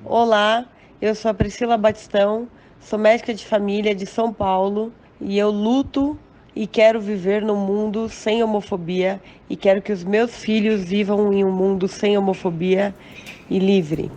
Olá, eu sou a Priscila Batistão, sou médica de família de São Paulo e eu luto e quero viver num mundo sem homofobia e quero que os meus filhos vivam em um mundo sem homofobia e livre.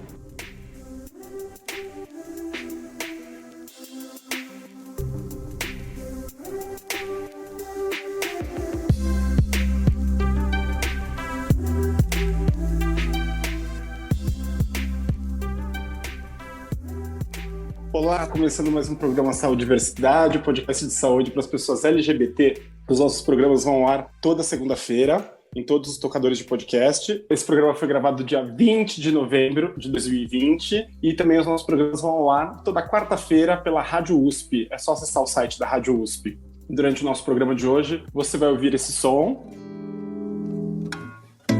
Olá, começando mais um programa Saúde e Diversidade, podcast de saúde para as pessoas LGBT. Os nossos programas vão ao ar toda segunda-feira, em todos os tocadores de podcast. Esse programa foi gravado dia 20 de novembro de 2020 e também os nossos programas vão ao ar toda quarta-feira pela Rádio USP. É só acessar o site da Rádio USP. Durante o nosso programa de hoje, você vai ouvir esse som.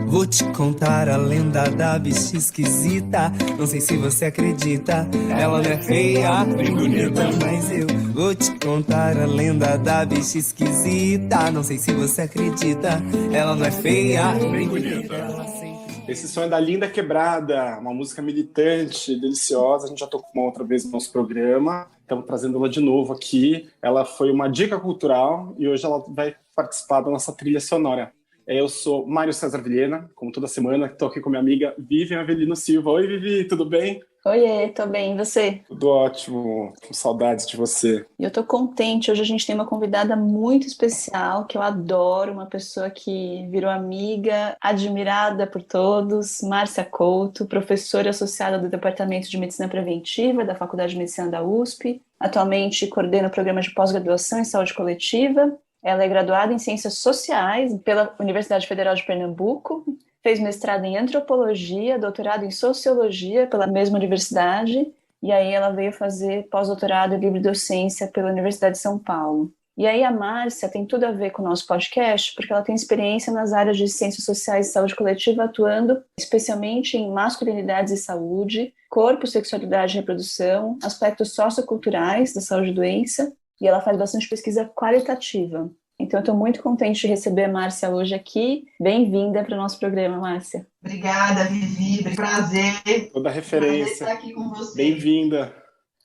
Vou te contar a lenda da bicha esquisita. Não sei se você acredita, ela não é feia, bem bonita, mas eu vou te contar a lenda da bicha esquisita. Não sei se você acredita, ela não é feia, bem bonita. Esse som é da Linda Quebrada, uma música militante, deliciosa. A gente já tocou uma outra vez no nosso programa. Estamos trazendo ela de novo aqui. Ela foi uma dica cultural e hoje ela vai participar da nossa trilha sonora. Eu sou Mário César Vilhena, como toda semana, estou aqui com minha amiga Vivian Avelino Silva. Oi, Vivi, tudo bem? Oiê, tô bem, e você? Tudo ótimo, com saudades de você. Eu tô contente, hoje a gente tem uma convidada muito especial, que eu adoro, uma pessoa que virou amiga, admirada por todos, Márcia Couto, professora associada do Departamento de Medicina Preventiva da Faculdade de Medicina da USP, atualmente coordena o programa de pós-graduação em saúde coletiva. Ela é graduada em Ciências Sociais pela Universidade Federal de Pernambuco, fez mestrado em Antropologia, doutorado em Sociologia pela mesma universidade, e aí ela veio fazer pós-doutorado em Livre Docência pela Universidade de São Paulo. E aí a Márcia tem tudo a ver com o nosso podcast, porque ela tem experiência nas áreas de Ciências Sociais e Saúde Coletiva, atuando especialmente em masculinidades e saúde, corpo, sexualidade e reprodução, aspectos socioculturais da saúde e doença, e ela faz bastante pesquisa qualitativa. Então, eu estou muito contente de receber a Márcia hoje aqui. Bem-vinda para o nosso programa, Márcia. Obrigada, Vivi. Prazer. Toda a referência. Prazer estar aqui com você. Bem-vinda.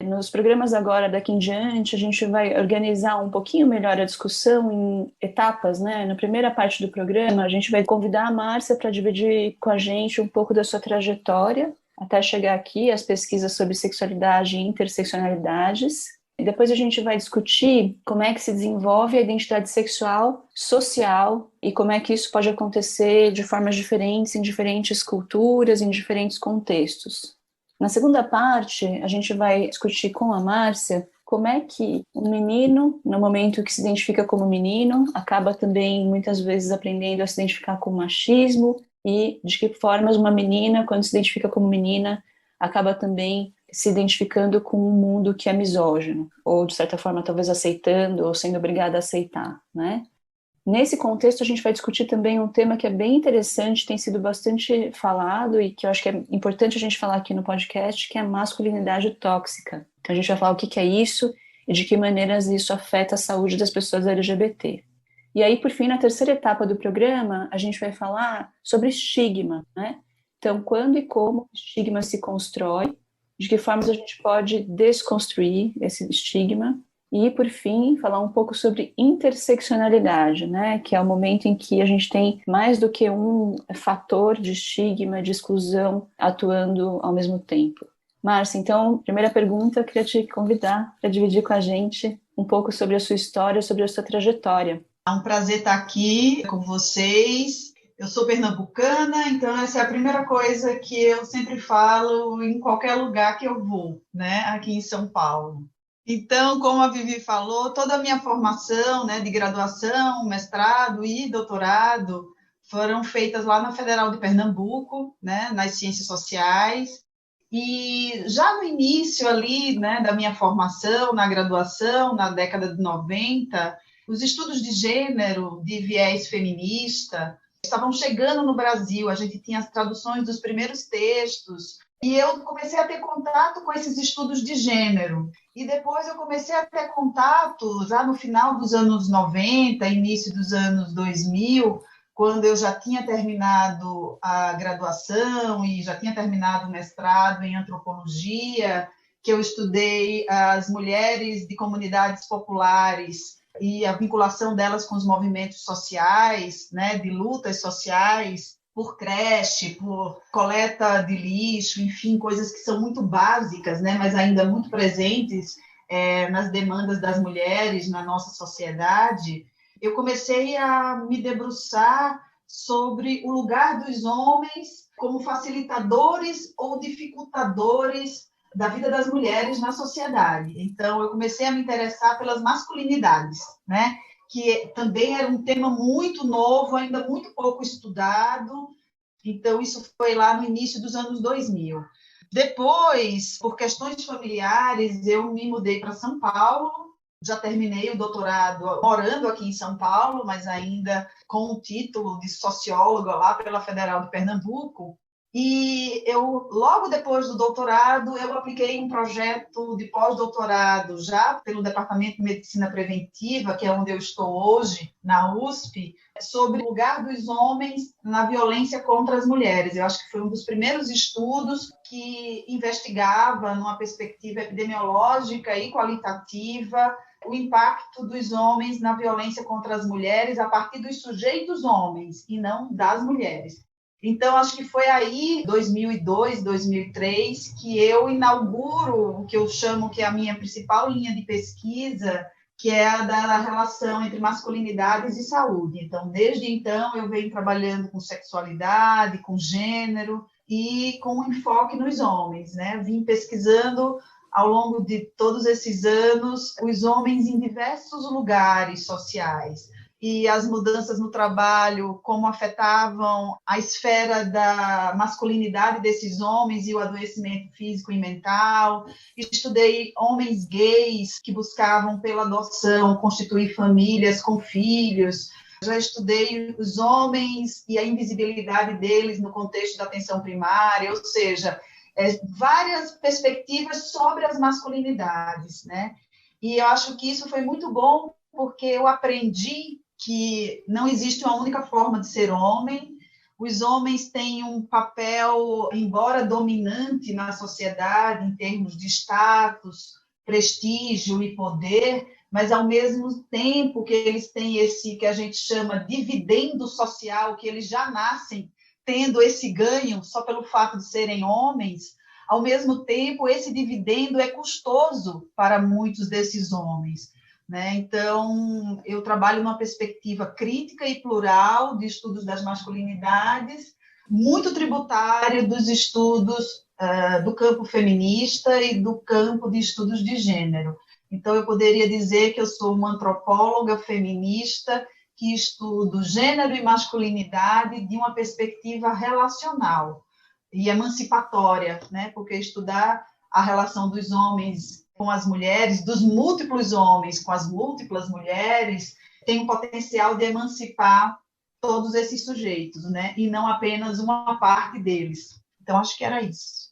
Nos programas agora, daqui em diante, a gente vai organizar um pouquinho melhor a discussão em etapas, né? Na primeira parte do programa, a gente vai convidar a Márcia para dividir com a gente um pouco da sua trajetória, até chegar aqui, as pesquisas sobre sexualidade e interseccionalidades. E depois a gente vai discutir como é que se desenvolve a identidade sexual, social, e como é que isso pode acontecer de formas diferentes, em diferentes culturas, em diferentes contextos. Na segunda parte, a gente vai discutir com a Márcia como é que um menino, no momento que se identifica como menino, acaba também, muitas vezes, aprendendo a se identificar com machismo, e de que formas uma menina, quando se identifica como menina, acaba também se identificando com um mundo que é misógino, ou de certa forma talvez aceitando ou sendo obrigada a aceitar, né? Nesse contexto a gente vai discutir também um tema que é bem interessante, tem sido bastante falado e que eu acho que é importante a gente falar aqui no podcast, que é a masculinidade tóxica. Então a gente vai falar o que é isso e de que maneiras isso afeta a saúde das pessoas LGBT. E aí, por fim, na terceira etapa do programa, a gente vai falar sobre estigma, né? Então, quando e como o estigma se constrói, de que formas a gente pode desconstruir esse estigma e, por fim, falar um pouco sobre interseccionalidade, né, que é o momento em que a gente tem mais do que um fator de estigma, de exclusão, atuando ao mesmo tempo. Márcia, então, primeira pergunta, eu queria te convidar para dividir com a gente um pouco sobre a sua história, sobre a sua trajetória. É um prazer estar aqui com vocês. Eu sou pernambucana, então essa é a primeira coisa que eu sempre falo em qualquer lugar que eu vou, né, aqui em São Paulo. Então, como a Vivi falou, toda a minha formação, né, de graduação, mestrado e doutorado foram feitas lá na Federal de Pernambuco, né, nas ciências sociais. E já no início ali, né, da minha formação, na graduação, na década de 90, os estudos de gênero, de viés feminista, estavam chegando no Brasil, a gente tinha as traduções dos primeiros textos, e eu comecei a ter contato com esses estudos de gênero. E depois eu comecei a ter contato, já no final dos anos 90, início dos anos 2000, quando eu já tinha terminado a graduação e já tinha terminado o mestrado em antropologia, que eu estudei as mulheres de comunidades populares e a vinculação delas com os movimentos sociais, né, de lutas sociais, por creche, por coleta de lixo, enfim, coisas que são muito básicas, né, mas ainda muito presentes nas demandas das mulheres na nossa sociedade. Eu comecei a me debruçar sobre o lugar dos homens como facilitadores ou dificultadores da vida das mulheres na sociedade. Então, eu comecei a me interessar pelas masculinidades, né? Que também era um tema muito novo, ainda muito pouco estudado. Então, isso foi lá no início dos anos 2000. Depois, por questões familiares, eu me mudei para São Paulo. Já terminei o doutorado morando aqui em São Paulo, mas ainda com o título de socióloga lá pela Federal de Pernambuco. E logo depois do doutorado, eu apliquei um projeto de pós-doutorado já pelo Departamento de Medicina Preventiva, que é onde eu estou hoje, na USP, sobre o lugar dos homens na violência contra as mulheres. Eu acho que foi um dos primeiros estudos que investigava, numa perspectiva epidemiológica e qualitativa, o impacto dos homens na violência contra as mulheres a partir dos sujeitos homens e não das mulheres. Então, acho que foi aí, 2002, 2003, que eu inauguro o que eu chamo que é a minha principal linha de pesquisa, que é a da relação entre masculinidades e saúde. Então, desde então, eu venho trabalhando com sexualidade, com gênero e com enfoque nos homens, né? Vim pesquisando ao longo de todos esses anos os homens em diversos lugares sociais, e as mudanças no trabalho, como afetavam a esfera da masculinidade desses homens e o adoecimento físico e mental. Estudei homens gays que buscavam, pela adoção, constituir famílias com filhos. Já estudei os homens e a invisibilidade deles no contexto da atenção primária, ou seja, várias perspectivas sobre as masculinidades, né? E eu acho que isso foi muito bom, porque eu aprendi que não existe uma única forma de ser homem. Os homens têm um papel, embora dominante na sociedade, em termos de status, prestígio e poder, mas, ao mesmo tempo que eles têm esse que a gente chama dividendo social, que eles já nascem tendo esse ganho só pelo fato de serem homens, ao mesmo tempo, esse dividendo é custoso para muitos desses homens, né? Então, eu trabalho numa perspectiva crítica e plural de estudos das masculinidades, muito tributário dos estudos do campo feminista e do campo de estudos de gênero. Então, eu poderia dizer que eu sou uma antropóloga feminista que estudo gênero e masculinidade de uma perspectiva relacional e emancipatória, né? Porque estudar a relação dos homens com as mulheres, dos múltiplos homens com as múltiplas mulheres, tem um potencial de emancipar todos esses sujeitos, né? E não apenas uma parte deles. Então, acho que era isso.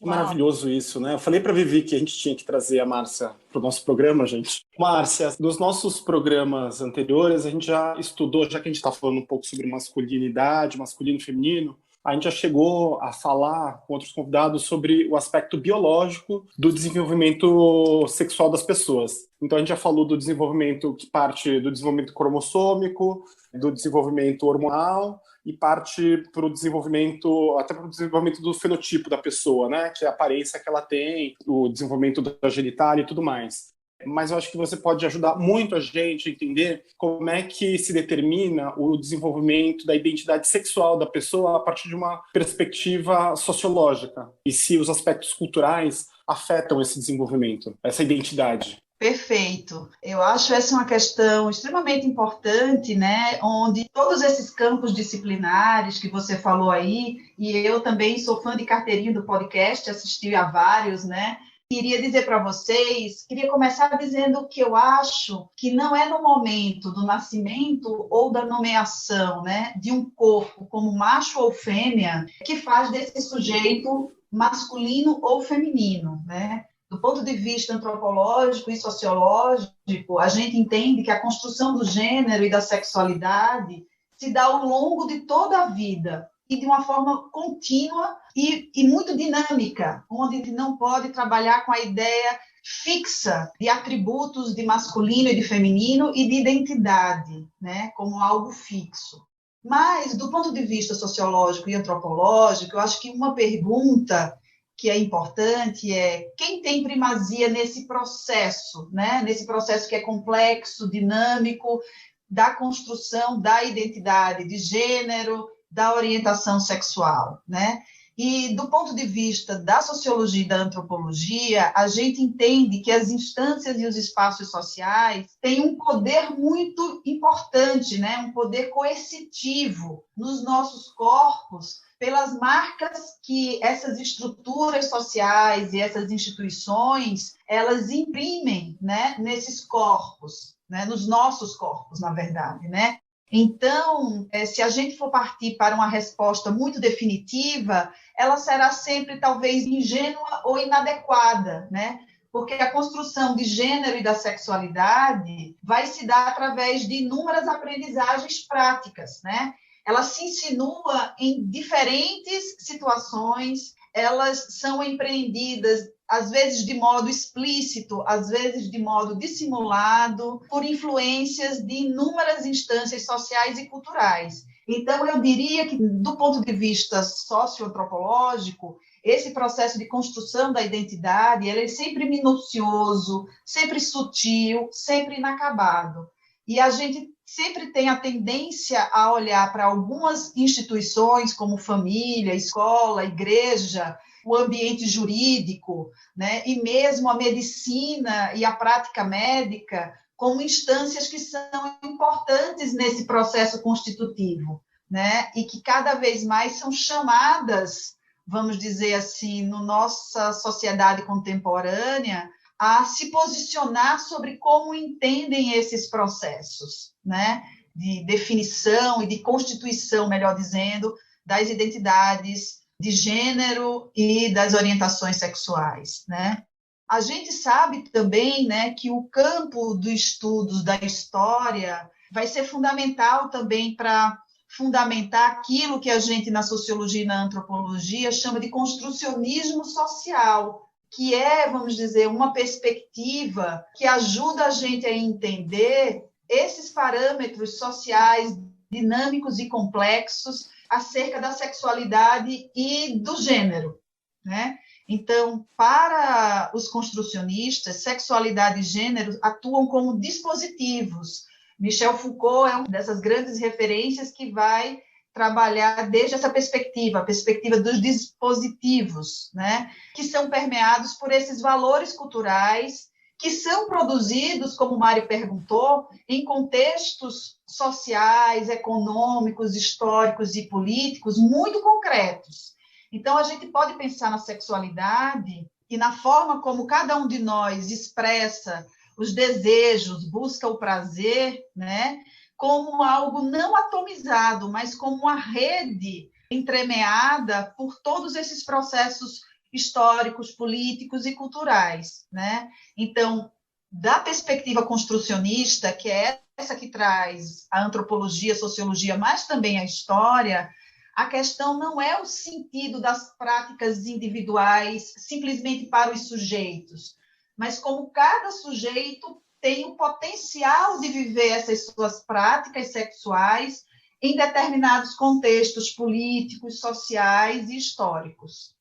Maravilhoso isso, né? Eu falei para a Vivi que a gente tinha que trazer a Márcia para o nosso programa, gente. Márcia, nos nossos programas anteriores, a gente já estudou, já que a gente está falando um pouco sobre masculinidade, masculino e feminino, a gente já chegou a falar com outros convidados sobre o aspecto biológico do desenvolvimento sexual das pessoas. Então, a gente já falou do desenvolvimento que parte do desenvolvimento cromossômico, do desenvolvimento hormonal e parte para o desenvolvimento, até para o desenvolvimento do fenotipo da pessoa, né? Que é a aparência que ela tem, o desenvolvimento da genitália e tudo mais. Mas eu acho que você pode ajudar muito a gente a entender como é que se determina o desenvolvimento da identidade sexual da pessoa a partir de uma perspectiva sociológica e se os aspectos culturais afetam esse desenvolvimento, essa identidade. Perfeito. Eu acho essa uma questão extremamente importante, né? Onde todos esses campos disciplinares que você falou aí, e eu também sou fã de carteirinha do podcast, assisti a vários, né? Queria dizer para vocês, queria começar dizendo que eu acho que não é no momento do nascimento ou da nomeação, né, de um corpo como macho ou fêmea que faz desse sujeito masculino ou feminino, né? Do ponto de vista antropológico e sociológico, a gente entende que a construção do gênero e da sexualidade se dá ao longo de toda a vida e de uma forma contínua e muito dinâmica, onde a gente não pode trabalhar com a ideia fixa de atributos de masculino e de feminino e de identidade, né, como algo fixo. Mas, do ponto de vista sociológico e antropológico, eu acho que uma pergunta que é importante é quem tem primazia nesse processo, né? Nesse processo que é complexo, dinâmico, da construção da identidade de gênero, da orientação sexual, né? E do ponto de vista da sociologia e da antropologia, a gente entende que as instâncias e os espaços sociais têm um poder muito importante, né? Um poder coercitivo nos nossos corpos, pelas marcas que essas estruturas sociais e essas instituições, elas imprimem, né, nesses corpos, né, nos nossos corpos, na verdade, né? Então, se a gente for partir para uma resposta muito definitiva, ela será sempre, talvez, ingênua ou inadequada, né? Porque a construção de gênero e da sexualidade vai se dar através de inúmeras aprendizagens práticas, né? Ela se insinua em diferentes situações, elas são empreendidas, às vezes de modo explícito, às vezes de modo dissimulado, por influências de inúmeras instâncias sociais e culturais. Então, eu diria que, do ponto de vista socioantropológico, esse processo de construção da identidade, ele é sempre minucioso, sempre sutil, sempre inacabado. E a gente sempre tem a tendência a olhar para algumas instituições, como família, escola, igreja, o ambiente jurídico, né, e mesmo a medicina e a prática médica, como instâncias que são importantes nesse processo constitutivo, né, e que cada vez mais são chamadas, vamos dizer assim, na nossa sociedade contemporânea, a se posicionar sobre como entendem esses processos, né, de definição e de constituição, melhor dizendo, das identidades de gênero e das orientações sexuais, né? A gente sabe também, né, que o campo dos estudos da história vai ser fundamental também para fundamentar aquilo que a gente, na sociologia e na antropologia, chama de construcionismo social, que é, vamos dizer, uma perspectiva que ajuda a gente a entender esses parâmetros sociais dinâmicos e complexos acerca da sexualidade e do gênero, né? Então, para os construcionistas, sexualidade e gênero atuam como dispositivos. Michel Foucault é uma dessas grandes referências que vai trabalhar desde essa perspectiva, a perspectiva dos dispositivos, né, que são permeados por esses valores culturais que são produzidos, como o Mário perguntou, em contextos sociais, econômicos, históricos e políticos muito concretos. Então, a gente pode pensar na sexualidade e na forma como cada um de nós expressa os desejos, busca o prazer, né, como algo não atomizado, mas como uma rede entremeada por todos esses processos históricos, políticos e culturais, né? Então, da perspectiva construcionista, que é essa que traz a antropologia, a sociologia, mas também a história, a questão não é o sentido das práticas individuais simplesmente para os sujeitos, mas como cada sujeito tem o potencial de viver essas suas práticas sexuais em determinados contextos políticos, sociais e históricos.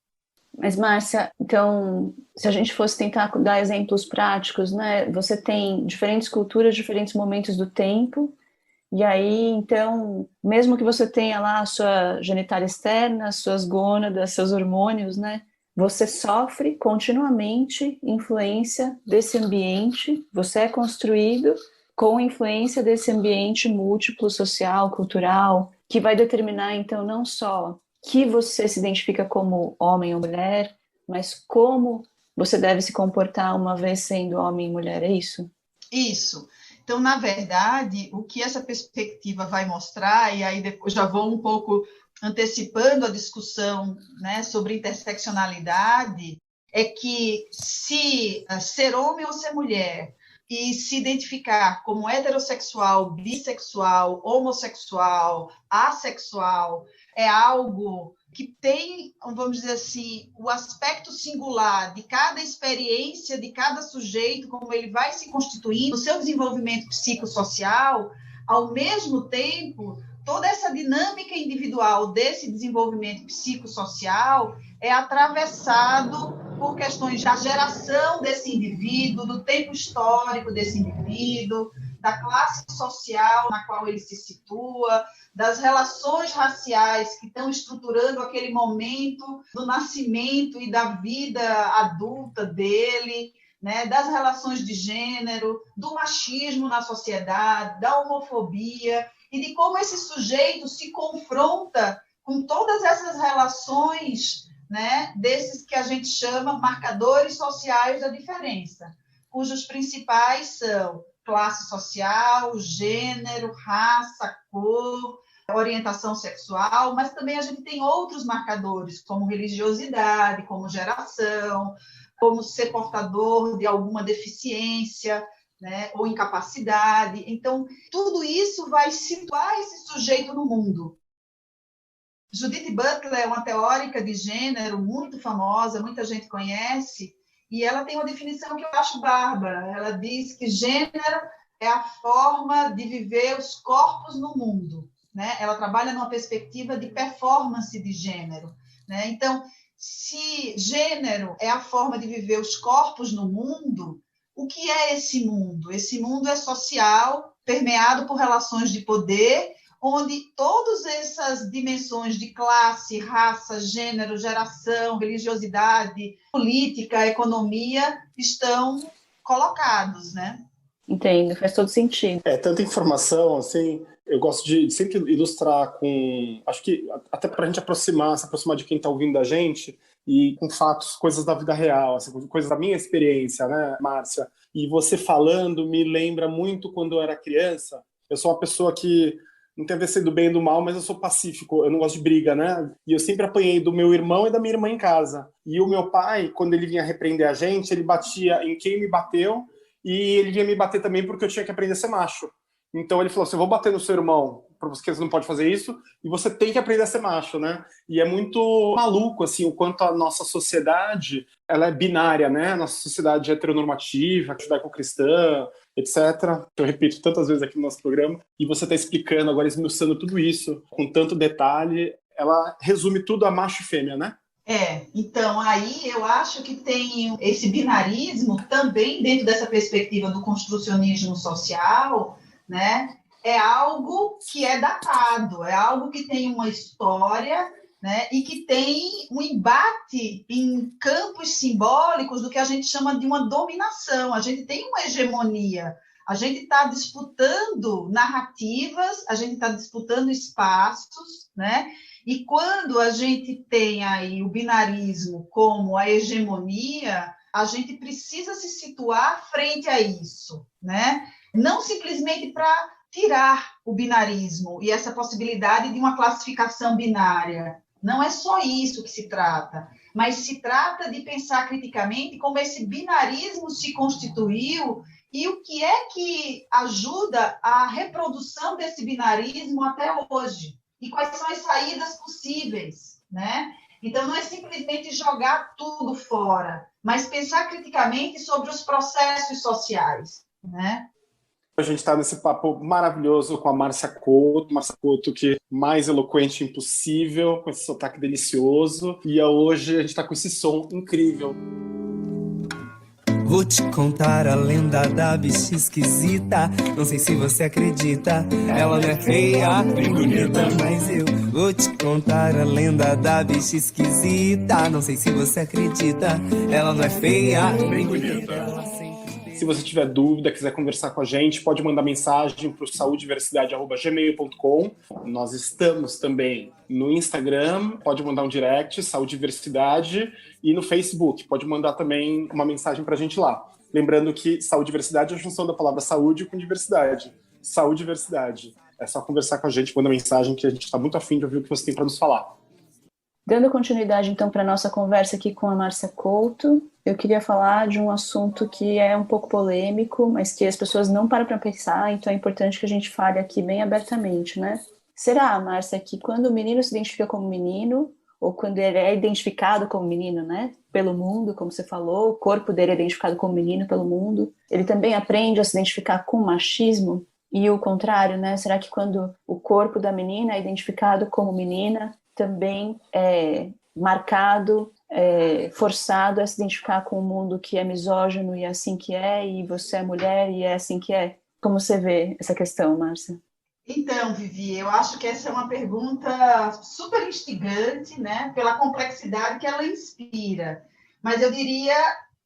Mas, Márcia, então, se a gente fosse tentar dar exemplos práticos, né? Você tem diferentes culturas, diferentes momentos do tempo, e aí, então, mesmo que você tenha lá a sua genitália externa, suas gônadas, seus hormônios, né? Você sofre continuamente influência desse ambiente, você é construído com influência desse ambiente múltiplo, social, cultural, que vai determinar, então, não só que você se identifica como homem ou mulher, mas como você deve se comportar uma vez sendo homem e mulher, é isso? Isso. Então, na verdade, o que essa perspectiva vai mostrar, e aí depois já vou um pouco antecipando a discussão, né, sobre interseccionalidade, é que se ser homem ou ser mulher e se identificar como heterossexual, bissexual, homossexual, assexual, é algo que tem, vamos dizer assim, o aspecto singular de cada experiência, de cada sujeito, como ele vai se constituindo, o seu desenvolvimento psicossocial, ao mesmo tempo, toda essa dinâmica individual desse desenvolvimento psicossocial é atravessado por questões da geração desse indivíduo, do tempo histórico desse indivíduo, da classe social na qual ele se situa, das relações raciais que estão estruturando aquele momento do nascimento e da vida adulta dele, né, das relações de gênero, do machismo na sociedade, da homofobia, e de como esse sujeito se confronta com todas essas relações, né, desses que a gente chama marcadores sociais da diferença, cujos principais são classe social, gênero, raça, cor, orientação sexual, mas também a gente tem outros marcadores, como religiosidade, como geração, como ser portador de alguma deficiência, né, ou incapacidade. Então, tudo isso vai situar esse sujeito no mundo. Judith Butler é uma teórica de gênero muito famosa, muita gente conhece, e ela tem uma definição que eu acho bárbara. Ela diz que gênero é a forma de viver os corpos no mundo, né? Ela trabalha numa perspectiva de performance de gênero, né? Então, se gênero é a forma de viver os corpos no mundo, o que é esse mundo? Esse mundo é social, permeado por relações de poder, onde todas essas dimensões de classe, raça, gênero, geração, religiosidade, política, economia estão colocados, né? Entendo, faz todo sentido. Tanta informação, assim, eu gosto de sempre ilustrar com, acho que até para a gente se aproximar de quem está ouvindo a gente, e com fatos, coisas da vida real, assim, coisas da minha experiência, né, Márcia? E você falando me lembra muito quando eu era criança. Eu sou uma pessoa que não tem a ver ser do bem e do mal, mas eu sou pacífico, eu não gosto de briga, né? E eu sempre apanhei do meu irmão e da minha irmã em casa. E o meu pai, quando ele vinha repreender a gente, ele batia em quem me bateu e ele vinha me bater também porque eu tinha que aprender a ser macho. Então ele falou assim, eu vou bater no seu irmão, porque você não pode fazer isso, e você tem que aprender a ser macho, né? E é muito maluco, assim, o quanto a nossa sociedade, ela é binária, né? A nossa sociedade é heteronormativa, judaico-cristã, etc. Eu repito tantas vezes aqui no nosso programa, e você está explicando, agora esmiuçando tudo isso, com tanto detalhe, ela resume tudo a macho e fêmea, né? Então aí eu acho que tem esse binarismo também dentro dessa perspectiva do construcionismo social, né? É algo que é datado, é algo que tem uma história, né? E que tem um embate em campos simbólicos do que a gente chama de uma dominação. A gente tem uma hegemonia, a gente está disputando narrativas, a gente está disputando espaços, né? E quando a gente tem aí o binarismo como a hegemonia, a gente precisa se situar frente a isso, né? Não simplesmente para tirar o binarismo e essa possibilidade de uma classificação binária. Não é só isso que se trata, mas se trata de pensar criticamente como esse binarismo se constituiu e o que é que ajuda a reprodução desse binarismo até hoje. E quais são as saídas possíveis, né? Então, não é simplesmente jogar tudo fora, mas pensar criticamente sobre os processos sociais, né? A gente está nesse papo maravilhoso com a Márcia Couto, que é mais eloquente impossível, com esse sotaque delicioso, e hoje a gente está com esse som incrível. Vou te contar a lenda da bicha esquisita. Não sei se você acredita, ela não é feia, bem bonita, mas eu vou te contar a lenda da bicha esquisita. Não sei se você acredita, ela não é feia, bem bonita. Se você tiver dúvida, quiser conversar com a gente, pode mandar mensagem para o saudiversidade@gmail.com. Nós estamos também no Instagram, pode mandar um direct, Saúde e Diversidade, e no Facebook, pode mandar também uma mensagem para a gente lá. Lembrando que Saúde e Diversidade é a junção da palavra saúde com diversidade. Saúde e Diversidade. É só conversar com a gente, mandar mensagem, que a gente está muito afim de ouvir o que você tem para nos falar. Dando continuidade, então, para a nossa conversa aqui com a Márcia Couto, eu queria falar de um assunto que é um pouco polêmico, mas que as pessoas não param para pensar, então é importante que a gente fale aqui bem abertamente, né? Será, Márcia, que quando o menino se identifica como menino, ou quando ele é identificado como menino, né, pelo mundo, como você falou, o corpo dele é identificado como menino pelo mundo, ele também aprende a se identificar com machismo? E o contrário, né? Será que quando o corpo da menina é identificado como menina, também é marcado, forçado a se identificar com um mundo que é misógino e é assim que é, e você é mulher e é assim que é? Como você vê essa questão, Márcia? Então, Vivi, eu acho que essa é uma pergunta super instigante, né, pela complexidade que ela inspira. Mas eu diria,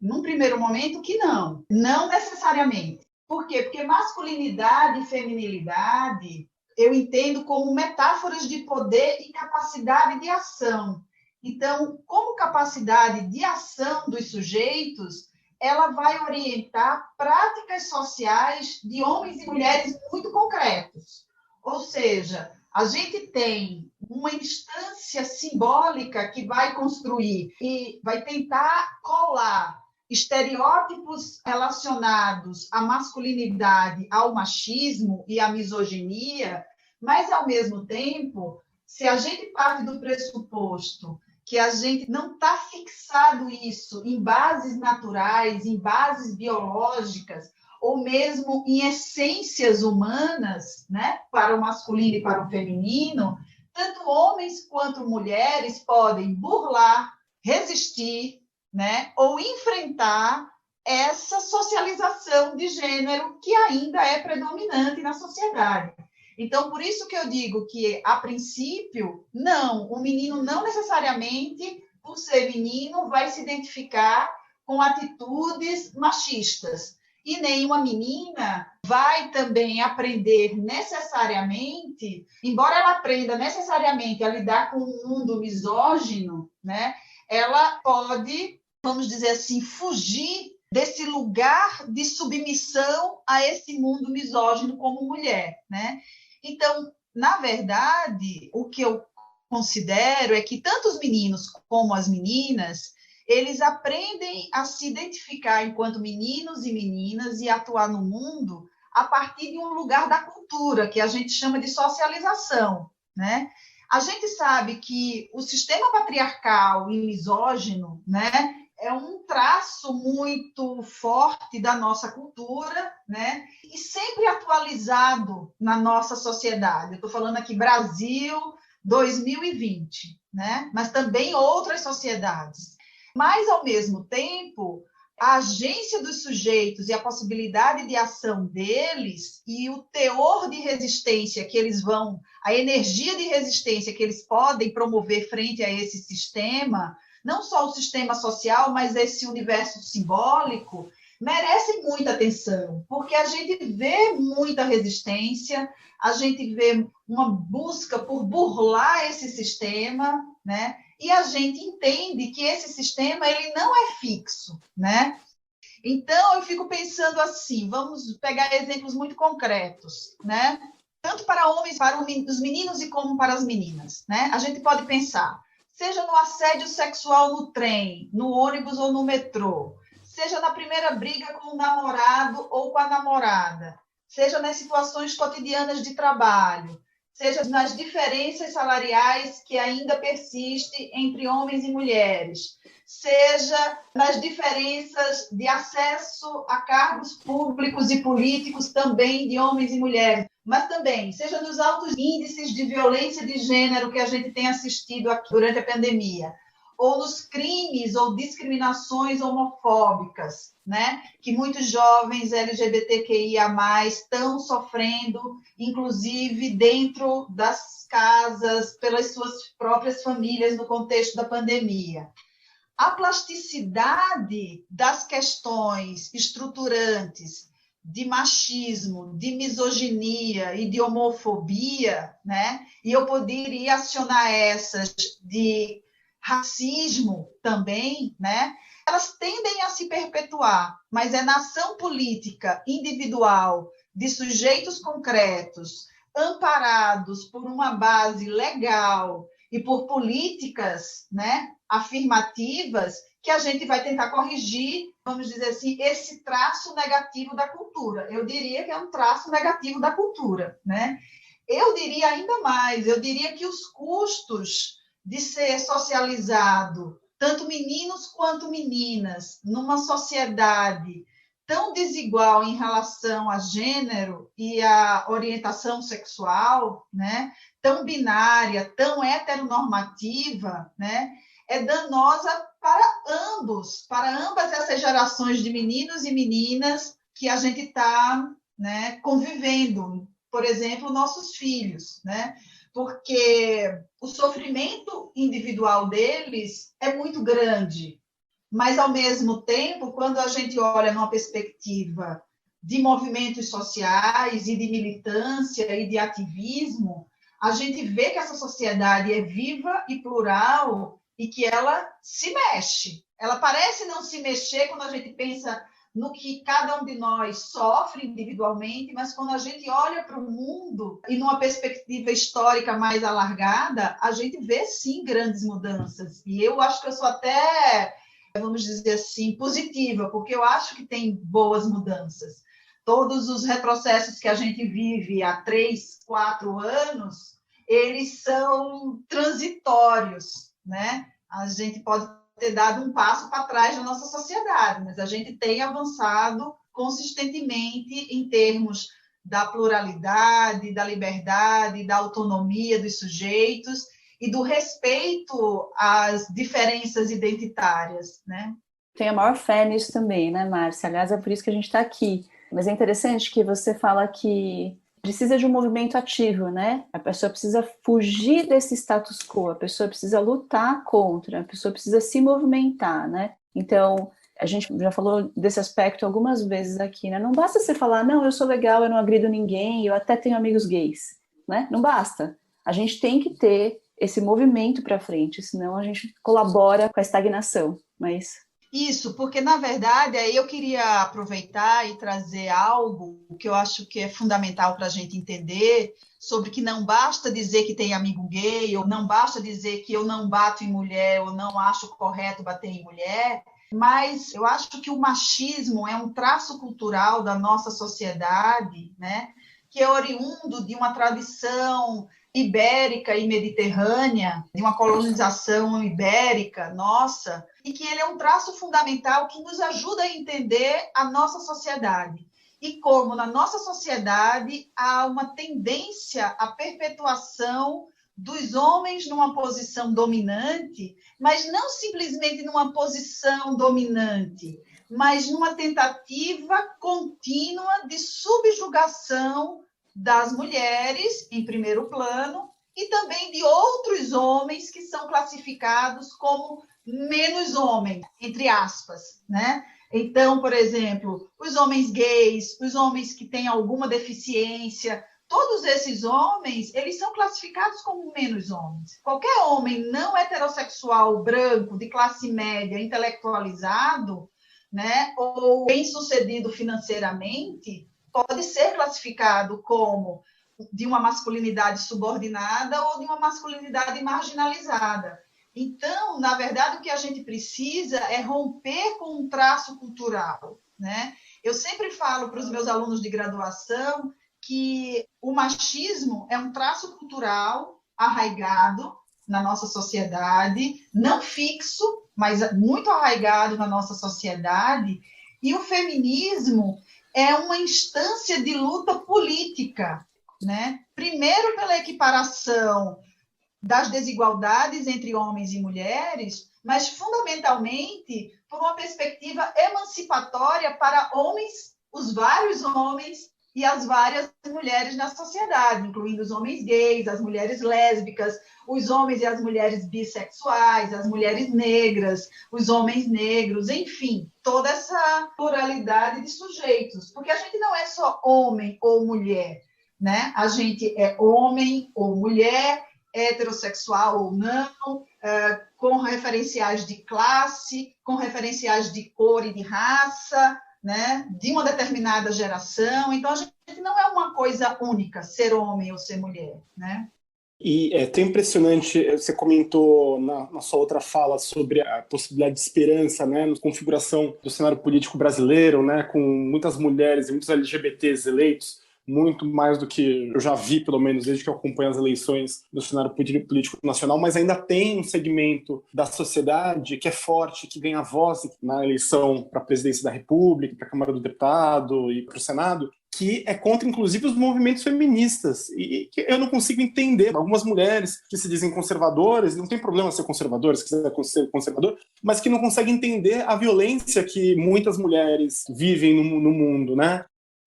num primeiro momento, que não necessariamente. Por quê? Porque masculinidade e feminilidade eu entendo como metáforas de poder e capacidade de ação. Então, como capacidade de ação dos sujeitos, ela vai orientar práticas sociais de homens e mulheres muito concretos. Ou seja, a gente tem uma instância simbólica que vai construir e vai tentar colar estereótipos relacionados à masculinidade, ao machismo e à misoginia, mas, ao mesmo tempo, se a gente parte do pressuposto que a gente não está fixado isso em bases naturais, em bases biológicas, ou mesmo em essências humanas, né, para o masculino e para o feminino, tanto homens quanto mulheres podem burlar, resistir, né, ou enfrentar essa socialização de gênero que ainda é predominante na sociedade. Então, por isso que eu digo que, a princípio, não, o menino não necessariamente, por ser menino, vai se identificar com atitudes machistas. E nenhuma menina vai também aprender necessariamente, embora ela aprenda necessariamente a lidar com um mundo misógino, né, ela pode, vamos dizer assim, fugir desse lugar de submissão a esse mundo misógino como mulher, né? Então, na verdade, o que eu considero é que tanto os meninos como as meninas, eles aprendem a se identificar enquanto meninos e meninas e atuar no mundo a partir de um lugar da cultura, que a gente chama de socialização, né? A gente sabe que o sistema patriarcal e misógino, né, é um traço muito forte da nossa cultura, né, e sempre atualizado na nossa sociedade. Eu estou falando aqui Brasil 2020, né, mas também outras sociedades. Mas, ao mesmo tempo, a agência dos sujeitos e a possibilidade de ação deles e o teor de resistência que eles vão, a energia de resistência que eles podem promover frente a esse sistema, não só o sistema social, mas esse universo simbólico, merecem muita atenção, porque a gente vê muita resistência, a gente vê uma busca por burlar esse sistema, né? E a gente entende que esse sistema ele não é fixo, né? Então, eu fico pensando assim, vamos pegar exemplos muito concretos, né? Tanto para homens, para os meninos e como para as meninas, né? A gente pode pensar, seja no assédio sexual no trem, no ônibus ou no metrô, seja na primeira briga com o namorado ou com a namorada, seja nas situações cotidianas de trabalho, seja nas diferenças salariais que ainda persistem entre homens e mulheres, seja nas diferenças de acesso a cargos públicos e políticos também de homens e mulheres, mas também seja nos altos índices de violência de gênero que a gente tem assistido aqui durante a pandemia, ou nos crimes ou discriminações homofóbicas, né, que muitos jovens LGBTQIA+, estão sofrendo, inclusive dentro das casas, pelas suas próprias famílias no contexto da pandemia. A plasticidade das questões estruturantes de machismo, de misoginia e de homofobia, né, e eu poderia acionar essas de racismo também, né? Elas tendem a se perpetuar, mas é na ação política individual de sujeitos concretos, amparados por uma base legal e por políticas, né, afirmativas que a gente vai tentar corrigir, vamos dizer assim, esse traço negativo da cultura. Eu diria que é um traço negativo da cultura, né? Eu diria ainda mais, eu diria que os custos de ser socializado, tanto meninos quanto meninas, numa sociedade tão desigual em relação a gênero e a orientação sexual, né? Tão binária, tão heteronormativa, né? É danosa para ambas essas gerações de meninos e meninas que a gente está, né, convivendo. Por exemplo, nossos filhos, né? Porque o sofrimento individual deles é muito grande, mas, ao mesmo tempo, quando a gente olha numa perspectiva de movimentos sociais e de militância e de ativismo, a gente vê que essa sociedade é viva e plural e que ela se mexe. Ela parece não se mexer quando a gente pensa no que cada um de nós sofre individualmente, mas quando a gente olha para o mundo e numa perspectiva histórica mais alargada, a gente vê, sim, grandes mudanças. E eu acho que eu sou até, vamos dizer assim, positiva, porque eu acho que tem boas mudanças. Todos os retrocessos que a gente vive há 3, 4 anos, eles são transitórios, né? A gente pode ter dado um passo para trás na nossa sociedade, mas a gente tem avançado consistentemente em termos da pluralidade, da liberdade, da autonomia dos sujeitos e do respeito às diferenças identitárias, né? Tenho a maior fé nisso também, né, Márcia? Aliás, é por isso que a gente está aqui. Mas é interessante que você fala que precisa de um movimento ativo, né? A pessoa precisa fugir desse status quo, a pessoa precisa lutar contra, a pessoa precisa se movimentar, né? Então, a gente já falou desse aspecto algumas vezes aqui, né? Não basta você falar, não, eu sou legal, eu não agrido ninguém, eu até tenho amigos gays, né? Não basta. A gente tem que ter esse movimento para frente, senão a gente colabora com a estagnação, mas... Isso, porque, na verdade, aí eu queria aproveitar e trazer algo que eu acho que é fundamental para a gente entender sobre que não basta dizer que tem amigo gay, ou não basta dizer que eu não bato em mulher, ou não acho correto bater em mulher, mas eu acho que o machismo é um traço cultural da nossa sociedade, né, que é oriundo de uma tradição ibérica e mediterrânea, de uma colonização ibérica nossa, e que ele é um traço fundamental que nos ajuda a entender a nossa sociedade. E como na nossa sociedade há uma tendência à perpetuação dos homens numa posição dominante, mas não simplesmente numa posição dominante, mas numa tentativa contínua de subjugação das mulheres, em primeiro plano, e também de outros homens que são classificados como menos homem, entre aspas, né? Então, por exemplo, os homens gays, os homens que têm alguma deficiência, todos esses homens, eles são classificados como menos homens. Qualquer homem não heterossexual, branco, de classe média, intelectualizado, né, ou bem-sucedido financeiramente, pode ser classificado como de uma masculinidade subordinada ou de uma masculinidade marginalizada. Então, na verdade, o que a gente precisa é romper com um traço cultural, né? Eu sempre falo para os meus alunos de graduação que o machismo é um traço cultural arraigado na nossa sociedade, não fixo, mas muito arraigado na nossa sociedade, e o feminismo é uma instância de luta política, né? Primeiro pela equiparação das desigualdades entre homens e mulheres, mas fundamentalmente por uma perspectiva emancipatória para homens, os vários homens e as várias mulheres na sociedade, incluindo os homens gays, as mulheres lésbicas, os homens e as mulheres bissexuais, as mulheres negras, os homens negros, enfim, toda essa pluralidade de sujeitos, porque a gente não é só homem ou mulher, né? A gente é homem ou mulher, heterossexual ou não, com referenciais de classe, com referenciais de cor e de raça, né, de uma determinada geração. Então, a gente não é uma coisa única, ser homem ou ser mulher, né? E é tão impressionante, você comentou na sua outra fala sobre a possibilidade de esperança, né, na configuração do cenário político brasileiro, né, com muitas mulheres e muitos LGBTs eleitos, muito mais do que eu já vi, pelo menos desde que eu acompanho as eleições do cenário político nacional, mas ainda tem um segmento da sociedade que é forte, que ganha voz na eleição para a presidência da República, para a Câmara do Deputado e para o Senado, que é contra, inclusive, os movimentos feministas, e que eu não consigo entender. Algumas mulheres que se dizem conservadoras, não tem problema ser conservador, se quiser ser conservador, mas que não conseguem entender a violência que muitas mulheres vivem no mundo, né?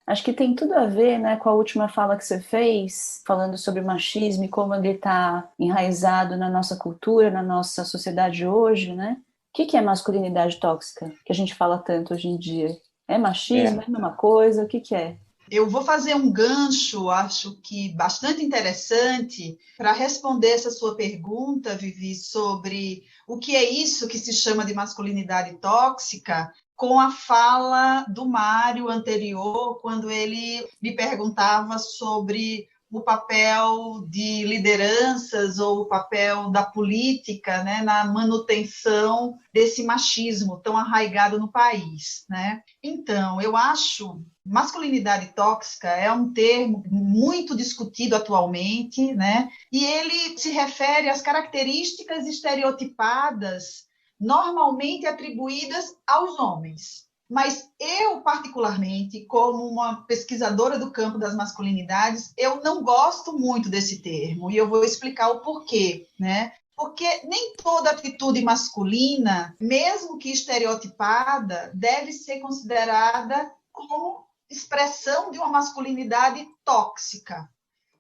Acho que tem tudo a ver, né, com a última fala que você fez, falando sobre o machismo e como ele está enraizado na nossa cultura, na nossa sociedade hoje, né? O que é masculinidade tóxica, que a gente fala tanto hoje em dia? É machismo? É a mesma coisa? O que é? Eu vou fazer um gancho, acho que bastante interessante, para responder essa sua pergunta, Vivi, sobre o que é isso que se chama de masculinidade tóxica, com a fala do Mário anterior, quando ele me perguntava sobre o papel de lideranças ou o papel da política, né, na manutenção desse machismo tão arraigado no país, né? Então, eu acho masculinidade tóxica é um termo muito discutido atualmente, né? E ele se refere às características estereotipadas normalmente atribuídas aos homens. Mas eu, particularmente, como uma pesquisadora do campo das masculinidades, eu não gosto muito desse termo, e eu vou explicar o porquê, né? Porque nem toda atitude masculina, mesmo que estereotipada, deve ser considerada como expressão de uma masculinidade tóxica,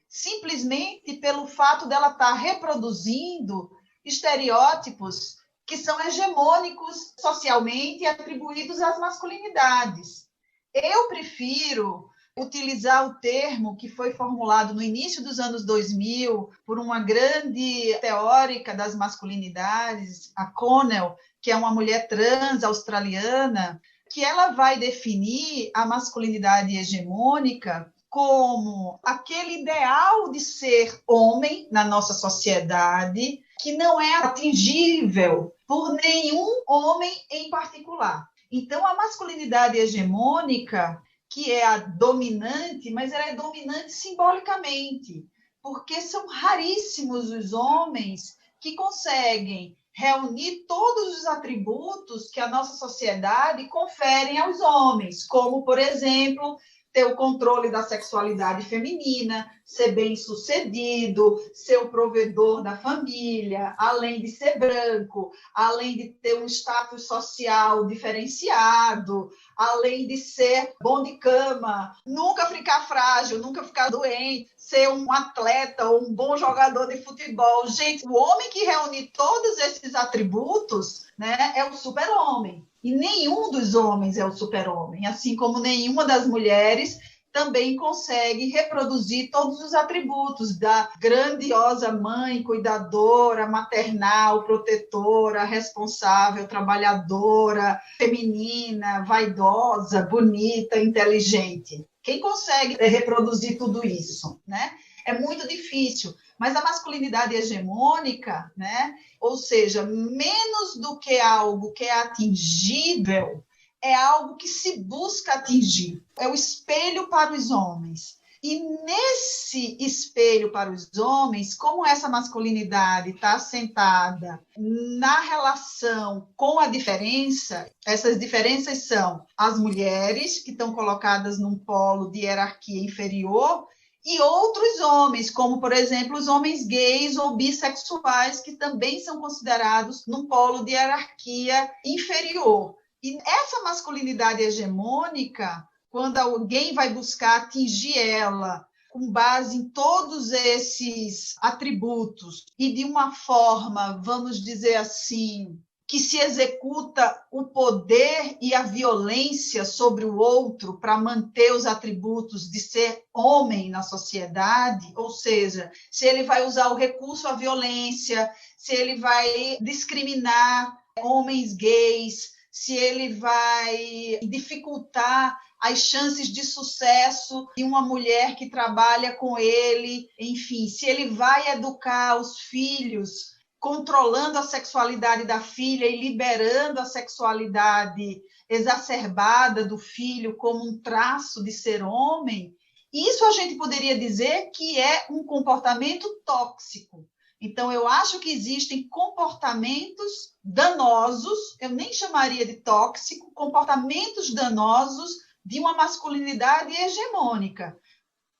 simplesmente pelo fato dela estar reproduzindo estereótipos que são hegemônicos socialmente atribuídos às masculinidades. Eu prefiro utilizar o termo que foi formulado no início dos anos 2000 por uma grande teórica das masculinidades, a Connell, que é uma mulher trans australiana, que ela vai definir a masculinidade hegemônica como aquele ideal de ser homem na nossa sociedade que não é atingível por nenhum homem em particular. Então, a masculinidade hegemônica, que é a dominante, mas ela é dominante simbolicamente, porque são raríssimos os homens que conseguem reunir todos os atributos que a nossa sociedade confere aos homens, como, por exemplo, ter o controle da sexualidade feminina, ser bem-sucedido, ser o provedor da família, além de ser branco, além de ter um status social diferenciado, além de ser bom de cama, nunca ficar frágil, nunca ficar doente, ser um atleta ou um bom jogador de futebol. Gente, o homem que reúne todos esses atributos, né, é o super-homem. E nenhum dos homens é o super-homem, assim como nenhuma das mulheres também consegue reproduzir todos os atributos da grandiosa mãe, cuidadora, maternal, protetora, responsável, trabalhadora, feminina, vaidosa, bonita, inteligente. Quem consegue reproduzir tudo isso, né? É muito difícil. Mas a masculinidade hegemônica, né? Ou seja, menos do que algo que é atingível, é algo que se busca atingir. É o espelho para os homens. E nesse espelho para os homens, como essa masculinidade está assentada na relação com a diferença, essas diferenças são as mulheres, que estão colocadas num polo de hierarquia inferior, e outros homens, como, por exemplo, os homens gays ou bissexuais, que também são considerados num polo de hierarquia inferior. E essa masculinidade hegemônica, quando alguém vai buscar atingir ela com base em todos esses atributos e de uma forma, vamos dizer assim, que se executa o poder e a violência sobre o outro para manter os atributos de ser homem na sociedade, ou seja, se ele vai usar o recurso à violência, se ele vai discriminar homens gays, se ele vai dificultar as chances de sucesso de uma mulher que trabalha com ele, enfim, se ele vai educar os filhos controlando a sexualidade da filha e liberando a sexualidade exacerbada do filho como um traço de ser homem, isso a gente poderia dizer que é um comportamento tóxico. Então, eu acho que existem comportamentos danosos, eu nem chamaria de tóxico, comportamentos danosos de uma masculinidade hegemônica.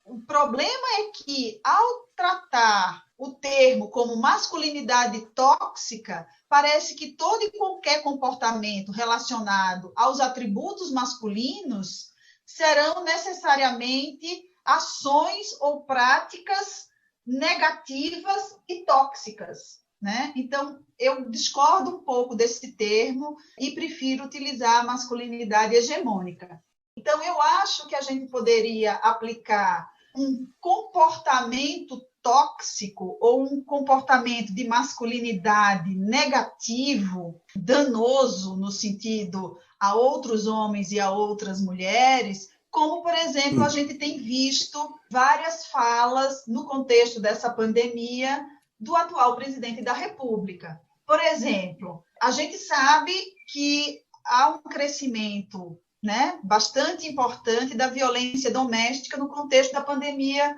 O problema é que, ao tratar o termo como masculinidade tóxica, parece que todo e qualquer comportamento relacionado aos atributos masculinos serão necessariamente ações ou práticas negativas e tóxicas, né? Então, eu discordo um pouco desse termo e prefiro utilizar a masculinidade hegemônica. Então, eu acho que a gente poderia aplicar um comportamento tóxico ou um comportamento de masculinidade negativo, danoso no sentido a outros homens e a outras mulheres, como, por exemplo, a gente tem visto várias falas no contexto dessa pandemia do atual presidente da República. Por exemplo, a gente sabe que há um crescimento, né, bastante importante da violência doméstica no contexto da pandemia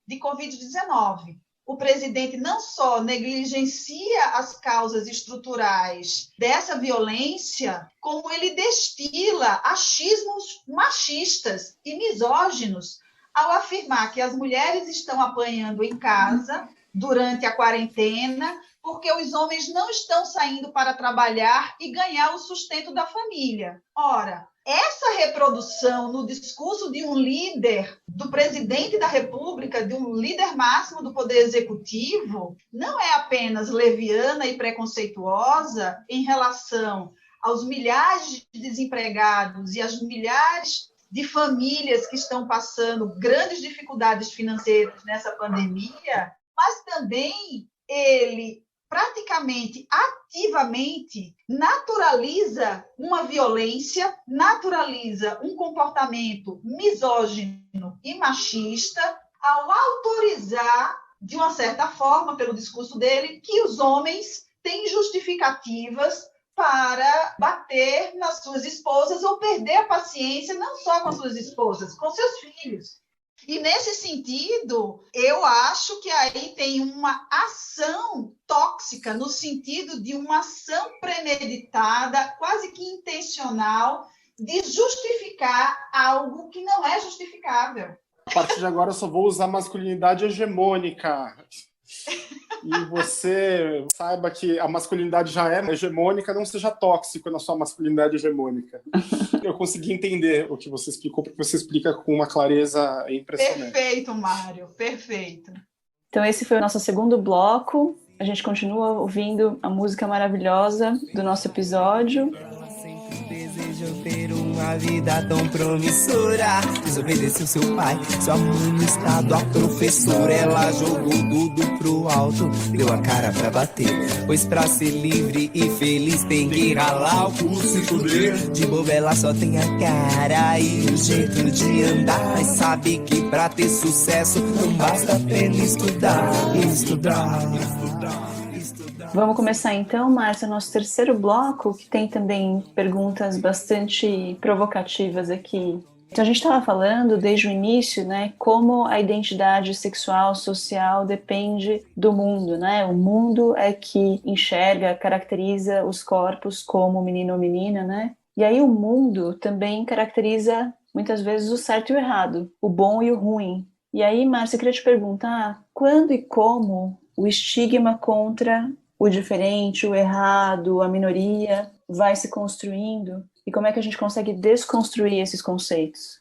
de Covid-19. O presidente não só negligencia as causas estruturais dessa violência, como ele destila achismos machistas e misóginos ao afirmar que as mulheres estão apanhando em casa durante a quarentena porque os homens não estão saindo para trabalhar e ganhar o sustento da família. Ora, essa reprodução no discurso de um líder, do presidente da República, de um líder máximo do Poder Executivo, não é apenas leviana e preconceituosa em relação aos milhares de desempregados e às milhares de famílias que estão passando grandes dificuldades financeiras nessa pandemia, mas também ele praticamente, ativamente, naturaliza uma violência, naturaliza um comportamento misógino e machista ao autorizar, de uma certa forma, pelo discurso dele, que os homens têm justificativas para bater nas suas esposas ou perder a paciência, não só com as suas esposas, com seus filhos. E, nesse sentido, eu acho que aí tem uma ação tóxica, no sentido de uma ação premeditada, quase que intencional, de justificar algo que não é justificável. A partir de agora, eu só vou usar masculinidade hegemônica. E você saiba que a masculinidade já é hegemônica, não seja tóxico na sua masculinidade hegemônica. Eu consegui entender o que você explicou, porque você explica com uma clareza impressionante. Perfeito, Mário, perfeito. Então esse foi o nosso segundo bloco. A gente continua ouvindo a música maravilhosa do nosso episódio. Desejou ter uma vida tão promissora. Desobedeceu seu pai, sua mãe no estado, a professora. Ela jogou tudo pro alto, deu a cara pra bater. Pois pra ser livre e feliz tem que ralar o pulso e poder. De boba ela só tem a cara e o jeito de andar. Mas sabe que pra ter sucesso não basta apenas estudar. Vamos começar então, Márcia, nosso terceiro bloco, que tem também perguntas bastante provocativas aqui. Então a gente estava falando desde o início, né, como a identidade sexual, social depende do mundo, né? O mundo é que enxerga, caracteriza os corpos como menino ou menina, né? E aí o mundo também caracteriza muitas vezes o certo e o errado, o bom e o ruim. E aí, Márcia, eu queria te perguntar, quando e como o estigma contra o diferente, o errado, a minoria vai se construindo? E como é que a gente consegue desconstruir esses conceitos?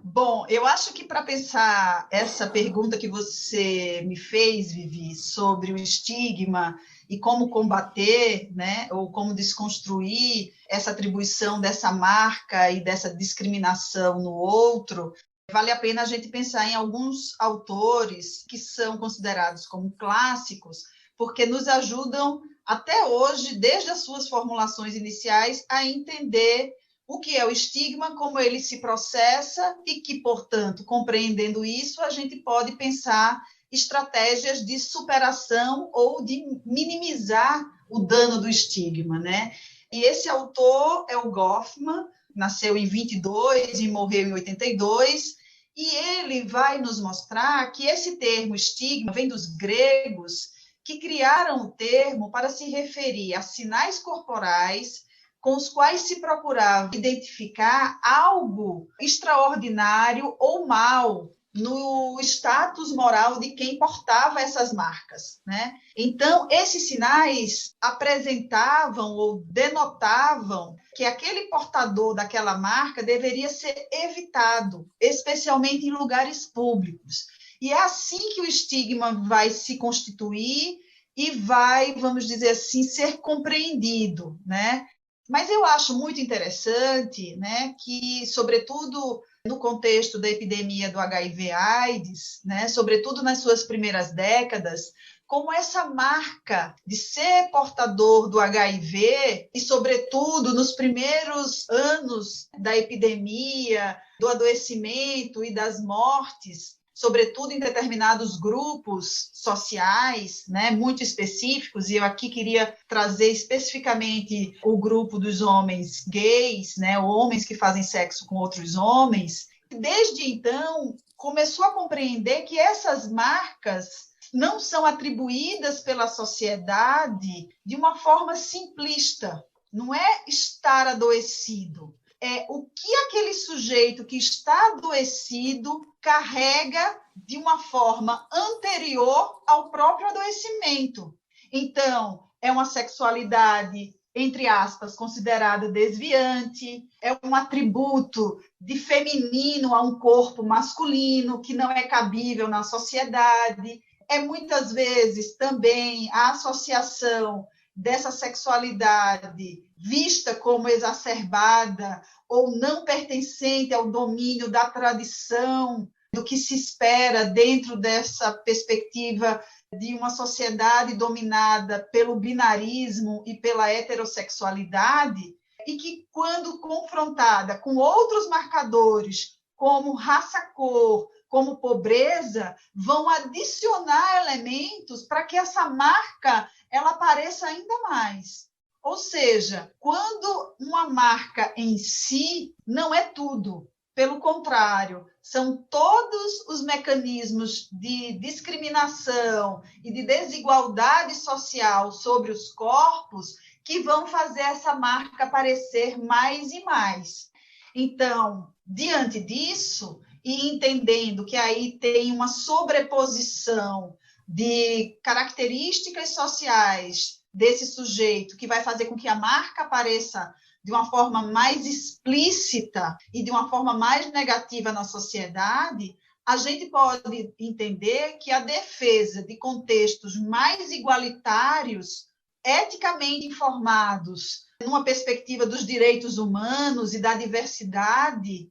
Bom, eu acho que para pensar essa pergunta que você me fez, Vivi, sobre o estigma e como combater, né, ou como desconstruir essa atribuição dessa marca e dessa discriminação no outro, vale a pena a gente pensar em alguns autores que são considerados como clássicos, porque nos ajudam até hoje, desde as suas formulações iniciais, a entender o que é o estigma, como ele se processa e que, portanto, compreendendo isso, a gente pode pensar estratégias de superação ou de minimizar o dano do estigma, né? E esse autor é o Goffman, nasceu em 22 e morreu em 82, e ele vai nos mostrar que esse termo estigma vem dos gregos, que criaram o termo para se referir a sinais corporais com os quais se procurava identificar algo extraordinário ou mal no status moral de quem portava essas marcas, né? Então, esses sinais apresentavam ou denotavam que aquele portador daquela marca deveria ser evitado, especialmente em lugares públicos. E é assim que o estigma vai se constituir e vai, vamos dizer assim, ser compreendido, né? Mas eu acho muito interessante, né, que, sobretudo no contexto da epidemia do HIV/AIDS, né, sobretudo nas suas primeiras décadas, como essa marca de ser portador do HIV e, sobretudo, nos primeiros anos da epidemia, do adoecimento e das mortes, sobretudo em determinados grupos sociais, né, muito específicos, e eu aqui queria trazer especificamente o grupo dos homens gays, né, homens que fazem sexo com outros homens. Desde então, começou a compreender que essas marcas não são atribuídas pela sociedade de uma forma simplista. Não é estar adoecido, é o que aquele sujeito que está adoecido carrega de uma forma anterior ao próprio adoecimento. Então, é uma sexualidade, entre aspas, considerada desviante, é um atributo de feminino a um corpo masculino que não é cabível na sociedade, é muitas vezes também a associação dessa sexualidade vista como exacerbada ou não pertencente ao domínio da tradição, do que se espera dentro dessa perspectiva de uma sociedade dominada pelo binarismo e pela heterossexualidade, e que, quando confrontada com outros marcadores, como raça-cor, como pobreza, vão adicionar elementos para que essa marca ela apareça ainda mais. Ou seja, quando uma marca em si não é tudo, pelo contrário, são todos os mecanismos de discriminação e de desigualdade social sobre os corpos que vão fazer essa marca aparecer mais e mais. Então, diante disso, e entendendo que aí tem uma sobreposição de características sociais desse sujeito que vai fazer com que a marca apareça de uma forma mais explícita e de uma forma mais negativa na sociedade, a gente pode entender que a defesa de contextos mais igualitários, eticamente informados, numa perspectiva dos direitos humanos e da diversidade,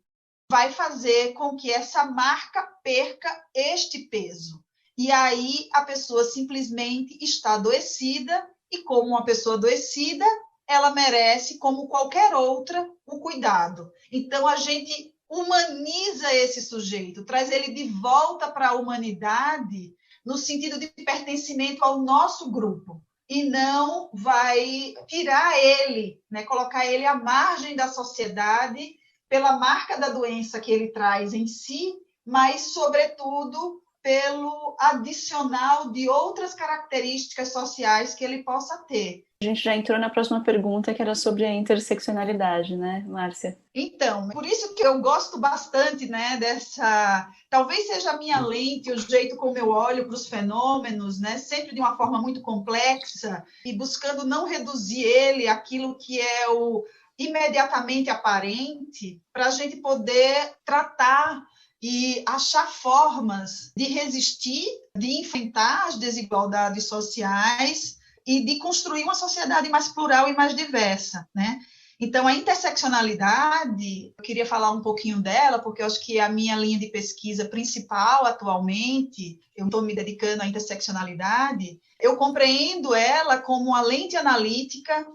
vai fazer com que essa marca perca este peso. E aí a pessoa simplesmente está adoecida, e como uma pessoa adoecida, ela merece, como qualquer outra, o cuidado. Então, a gente humaniza esse sujeito, traz ele de volta para a humanidade, no sentido de pertencimento ao nosso grupo, e não vai tirar ele, né, colocar ele à margem da sociedade pela marca da doença que ele traz em si, mas, sobretudo, pelo adicional de outras características sociais que ele possa ter. A gente já entrou na próxima pergunta, que era sobre a interseccionalidade, né, Márcia? Então, por isso que eu gosto bastante, né, dessa... Talvez seja a minha lente, o jeito como eu olho para os fenômenos, né, sempre de uma forma muito complexa e buscando não reduzir ele àquilo que é o imediatamente aparente, para a gente poder tratar e achar formas de resistir, de enfrentar as desigualdades sociais e de construir uma sociedade mais plural e mais diversa, né? Então, a interseccionalidade, eu queria falar um pouquinho dela, porque eu acho que é a minha linha de pesquisa principal atualmente, eu estou me dedicando à interseccionalidade, eu compreendo ela como uma lente analítica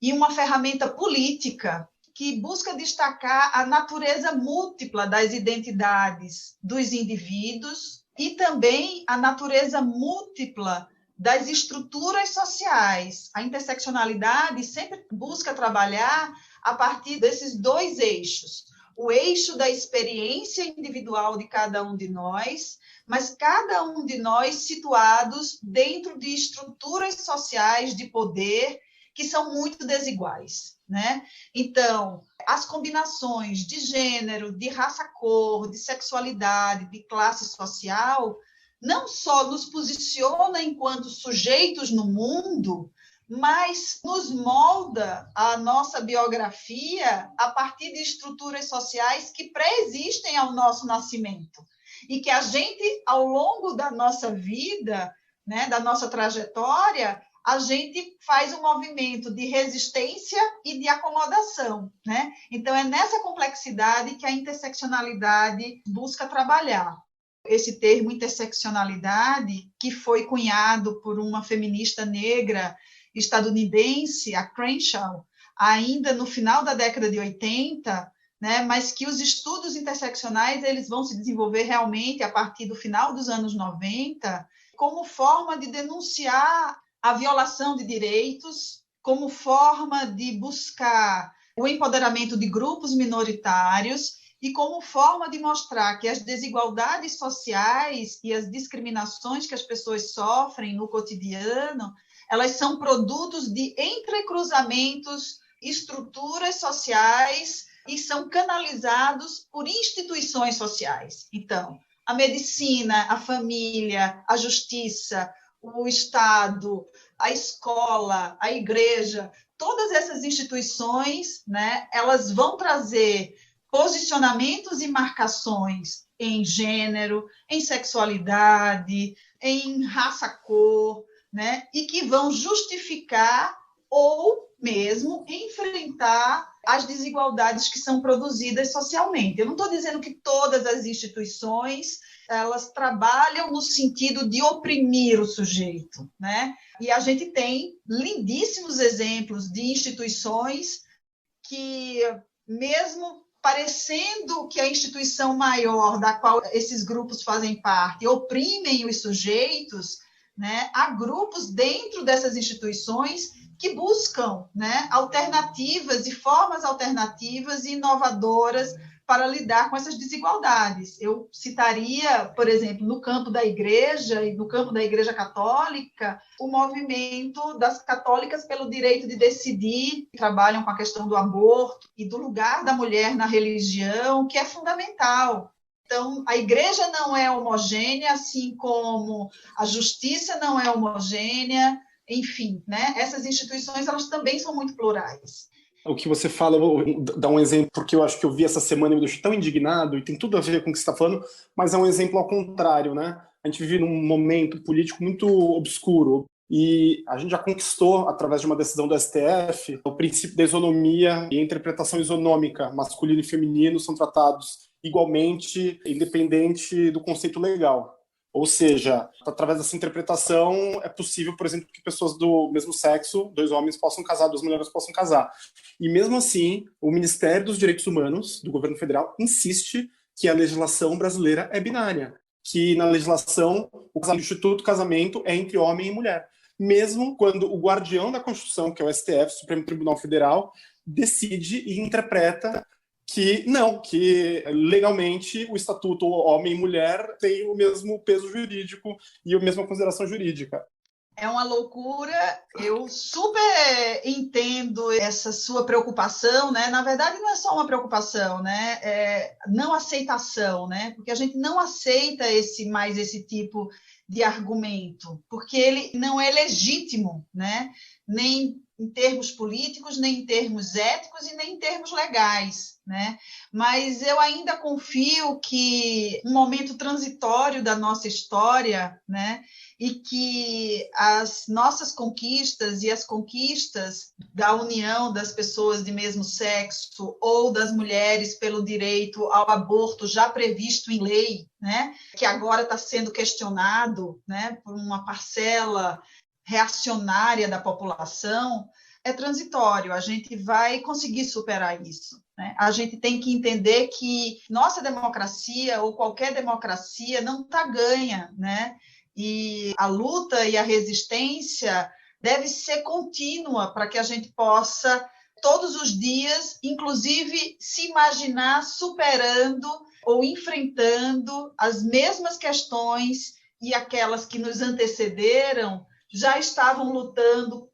e uma ferramenta política que busca destacar a natureza múltipla das identidades dos indivíduos e também a natureza múltipla das estruturas sociais. A interseccionalidade sempre busca trabalhar a partir desses dois eixos. O eixo da experiência individual de cada um de nós, mas cada um de nós situados dentro de estruturas sociais de poder que são muito desiguais, né? Então, as combinações de gênero, de raça-cor, de sexualidade, de classe social, não só nos posiciona enquanto sujeitos no mundo, mas nos molda a nossa biografia a partir de estruturas sociais que pré-existem ao nosso nascimento e que a gente, ao longo da nossa vida, né, da nossa trajetória, a gente faz um movimento de resistência e de acomodação, né? Então, é nessa complexidade que a interseccionalidade busca trabalhar. Esse termo interseccionalidade, que foi cunhado por uma feminista negra estadunidense, a Crenshaw, ainda no final da década de 80, né, mas que os estudos interseccionais eles vão se desenvolver realmente a partir do final dos anos 90, como forma de denunciar a violação de direitos, como forma de buscar o empoderamento de grupos minoritários e como forma de mostrar que as desigualdades sociais e as discriminações que as pessoas sofrem no cotidiano, elas são produtos de entrecruzamentos, estruturas sociais e são canalizados por instituições sociais. Então, a medicina, a família, a justiça, o Estado, a escola, a igreja, todas essas instituições, né, elas vão trazer posicionamentos e marcações em gênero, em sexualidade, em raça-cor, né, e que vão justificar ou mesmo enfrentar as desigualdades que são produzidas socialmente. Eu não estou dizendo que todas as instituições elas trabalham no sentido de oprimir o sujeito, né? E a gente tem lindíssimos exemplos de instituições que, mesmo parecendo que a instituição maior da qual esses grupos fazem parte oprimem os sujeitos, né? Há grupos dentro dessas instituições que buscam, né, alternativas e formas alternativas e inovadoras para lidar com essas desigualdades. Eu citaria, por exemplo, no campo da igreja e no campo da Igreja Católica, o movimento das católicas pelo direito de decidir, que trabalham com a questão do aborto e do lugar da mulher na religião, que é fundamental. Então, a igreja não é homogênea, assim como a justiça não é homogênea, enfim, né? Essas instituições elas também são muito plurais. O que você fala, eu vou dar um exemplo, porque eu acho que eu vi essa semana e me deixou tão indignado, e tem tudo a ver com o que você está falando, mas é um exemplo ao contrário, né? A gente vive num momento político muito obscuro, e a gente já conquistou, através de uma decisão do STF, o princípio da isonomia e a interpretação isonômica, masculino e feminino, são tratados igualmente, independente do conceito legal. Ou seja, através dessa interpretação é possível, por exemplo, que pessoas do mesmo sexo, dois homens possam casar, duas mulheres possam casar. E mesmo assim, o Ministério dos Direitos Humanos do governo federal insiste que a legislação brasileira é binária, que na legislação o instituto casamento é entre homem e mulher. Mesmo quando o guardião da Constituição, que é o STF, Supremo Tribunal Federal, decide e interpreta que não, que legalmente o estatuto homem e mulher tem o mesmo peso jurídico e a mesma consideração jurídica. É uma loucura, eu super entendo essa sua preocupação, né? Na verdade, não é só uma preocupação, né? É não aceitação, né? Porque a gente não aceita esse tipo de argumento, porque ele não é legítimo, né? Nem em termos políticos, nem em termos éticos e nem em termos legais, né? Mas eu ainda confio que um momento transitório da nossa história, né? E que as nossas conquistas e as conquistas da união das pessoas de mesmo sexo ou das mulheres pelo direito ao aborto já previsto em lei, né? Que agora está sendo questionado, né? Por uma parcela reacionária da população, é transitório, a gente vai conseguir superar isso, né? A gente tem que entender que nossa democracia, ou qualquer democracia, não está ganha, né? E a luta e a resistência deve ser contínua para que a gente possa, todos os dias, inclusive, se imaginar superando ou enfrentando as mesmas questões e aquelas que nos antecederam já estavam lutando.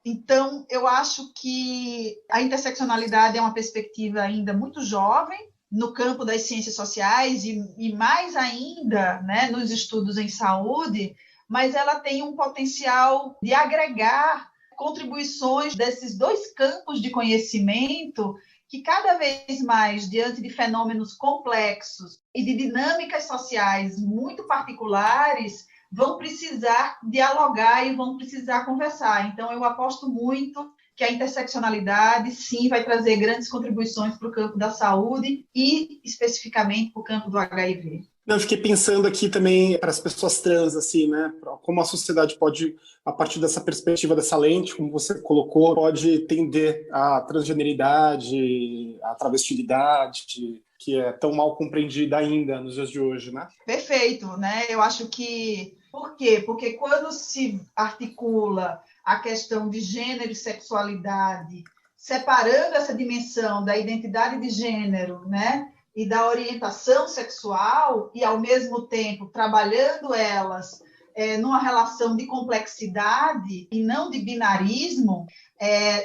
Então, eu acho que a interseccionalidade é uma perspectiva ainda muito jovem no campo das ciências sociais e mais ainda, né, nos estudos em saúde, mas ela tem um potencial de agregar contribuições desses dois campos de conhecimento que cada vez mais, diante de fenômenos complexos e de dinâmicas sociais muito particulares, vão precisar dialogar e vão precisar conversar. Então, eu aposto muito que a interseccionalidade, sim, vai trazer grandes contribuições para o campo da saúde e, especificamente, para o campo do HIV. Eu fiquei pensando aqui também para as pessoas trans, assim, né? Como a sociedade pode, a partir dessa perspectiva, dessa lente, como você colocou, pode tender à transgeneridade, à travestilidade, que é tão mal compreendida ainda nos dias de hoje, né? Perfeito, né? Eu acho que... Por quê? Porque quando se articula a questão de gênero e sexualidade, separando essa dimensão da identidade de gênero, né? E da orientação sexual, e, ao mesmo tempo, trabalhando elas numa relação de complexidade e não de binarismo,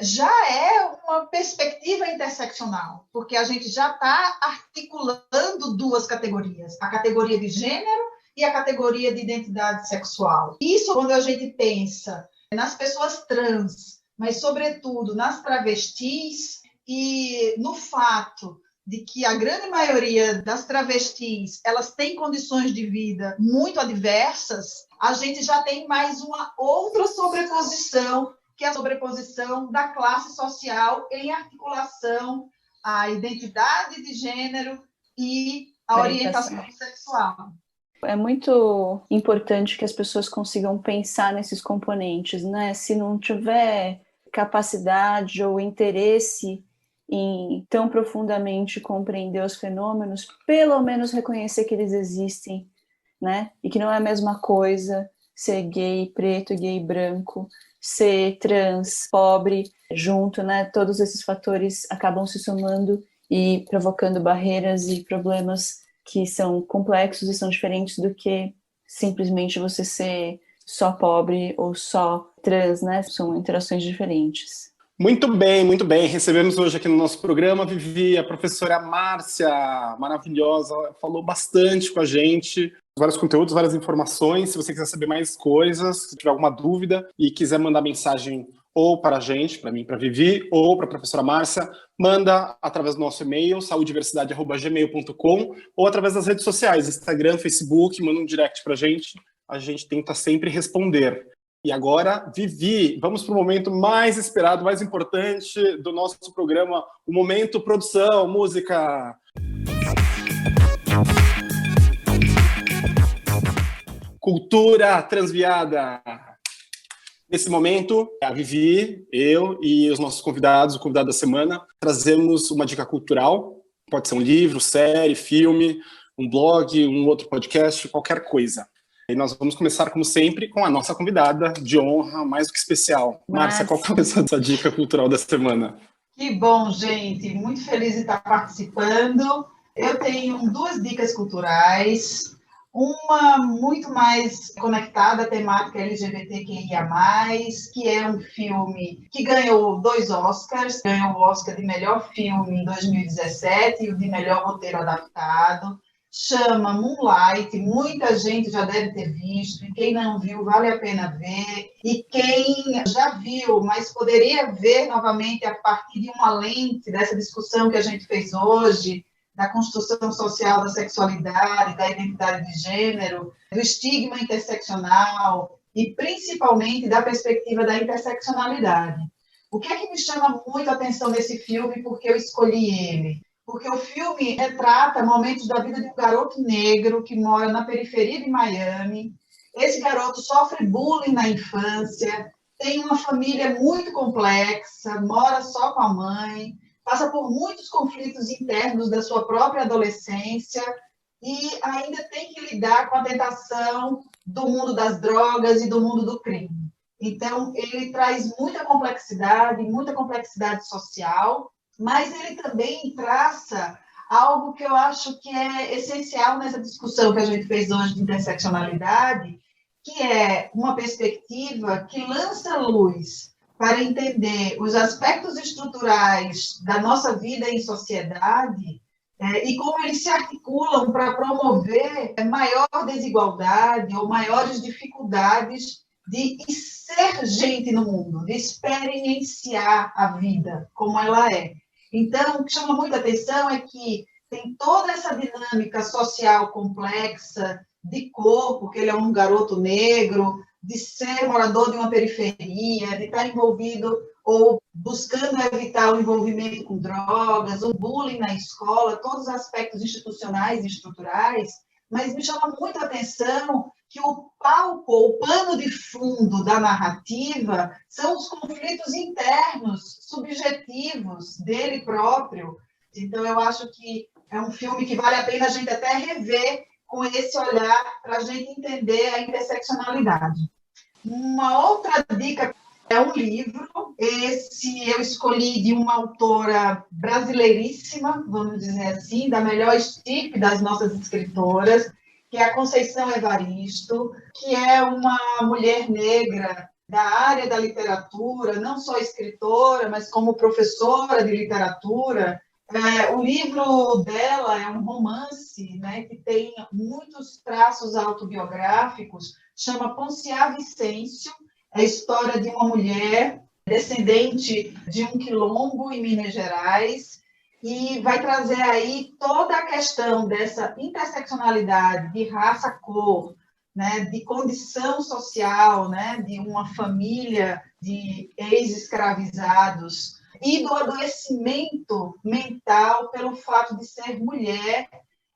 já é uma perspectiva interseccional, porque a gente já está articulando duas categorias, a categoria de gênero e a categoria de identidade sexual. Isso, quando a gente pensa nas pessoas trans, mas, sobretudo, nas travestis, e no fato de que a grande maioria das travestis, elas têm condições de vida muito adversas, a gente já tem mais uma outra sobreposição, que é a sobreposição da classe social em articulação à identidade de gênero e à orientação sexual. É muito importante que as pessoas consigam pensar nesses componentes, né? Se não tiver capacidade ou interesse em tão profundamente compreender os fenômenos, pelo menos reconhecer que eles existem, né? E que não é a mesma coisa ser gay preto e gay branco, ser trans, pobre, junto, né? Todos esses fatores acabam se somando e provocando barreiras e problemas que são complexos e são diferentes do que simplesmente você ser só pobre ou só trans, né? São interações diferentes. Muito bem, muito bem. Recebemos hoje aqui no nosso programa, Vivi, a professora Márcia, maravilhosa, falou bastante com a gente, vários conteúdos, várias informações. Se você quiser saber mais coisas, se tiver alguma dúvida e quiser mandar mensagem ou para a gente, para mim, para a Vivi, ou para a professora Márcia, manda através do nosso e-mail, saudiversidade@gmail.com, ou através das redes sociais, Instagram, Facebook, manda um direct para a gente tenta sempre responder. E agora, Vivi, vamos para o momento mais esperado, mais importante do nosso programa, o momento produção, música. Cultura transviada. Nesse momento, a Vivi, eu e os nossos convidados, o convidado da semana, trazemos uma dica cultural, pode ser um livro, série, filme, um blog, um outro podcast, qualquer coisa. E nós vamos começar, como sempre, com a nossa convidada de honra, mais do que especial. Márcia, qual é a sua dica cultural da semana? Que bom, gente. Muito feliz de estar participando. Eu tenho duas dicas culturais. Uma muito mais conectada à temática LGBTQIA+, que é um filme que ganhou 2 Oscars. Ganhou o Oscar de melhor filme em 2017 e o de melhor roteiro adaptado. Chama Moonlight, muita gente já deve ter visto, e quem não viu, vale a pena ver, e quem já viu, mas poderia ver novamente a partir de uma lente dessa discussão que a gente fez hoje, da construção social da sexualidade, da identidade de gênero, do estigma interseccional, e principalmente da perspectiva da interseccionalidade. O que é que me chama muito a atenção nesse filme, porque eu escolhi ele? Porque o filme retrata momentos da vida de um garoto negro que mora na periferia de Miami. Esse garoto sofre bullying na infância, tem uma família muito complexa, mora só com a mãe, passa por muitos conflitos internos da sua própria adolescência e ainda tem que lidar com a tentação do mundo das drogas e do mundo do crime. Então, ele traz muita complexidade social, mas ele também traça algo que eu acho que é essencial nessa discussão que a gente fez hoje de interseccionalidade, que é uma perspectiva que lança luz para entender os aspectos estruturais da nossa vida em sociedade e como eles se articulam para promover maior desigualdade ou maiores dificuldades de ser gente no mundo, de experienciar a vida como ela é. Então, o que chama muita atenção é que tem toda essa dinâmica social complexa de corpo, que ele é um garoto negro, de ser morador de uma periferia, de estar envolvido ou buscando evitar o envolvimento com drogas, o bullying na escola, todos os aspectos institucionais e estruturais, mas me chama muito a atenção que o palco, o pano de fundo da narrativa são os conflitos internos, subjetivos dele próprio. Então, eu acho que é um filme que vale a pena a gente até rever com esse olhar para a gente entender a interseccionalidade. Uma outra dica é um livro. Esse eu escolhi de uma autora brasileiríssima, vamos dizer assim, da melhor estirpe das nossas escritoras, que é a Conceição Evaristo, que é uma mulher negra da área da literatura, não só escritora, mas como professora de literatura. O livro dela é um romance, né, que tem muitos traços autobiográficos, chama Ponciá Vicêncio, é a história de uma mulher descendente de um quilombo em Minas Gerais, e vai trazer aí toda a questão dessa interseccionalidade de raça, cor, né, de condição social, né, de uma família de ex-escravizados, e do adoecimento mental pelo fato de ser mulher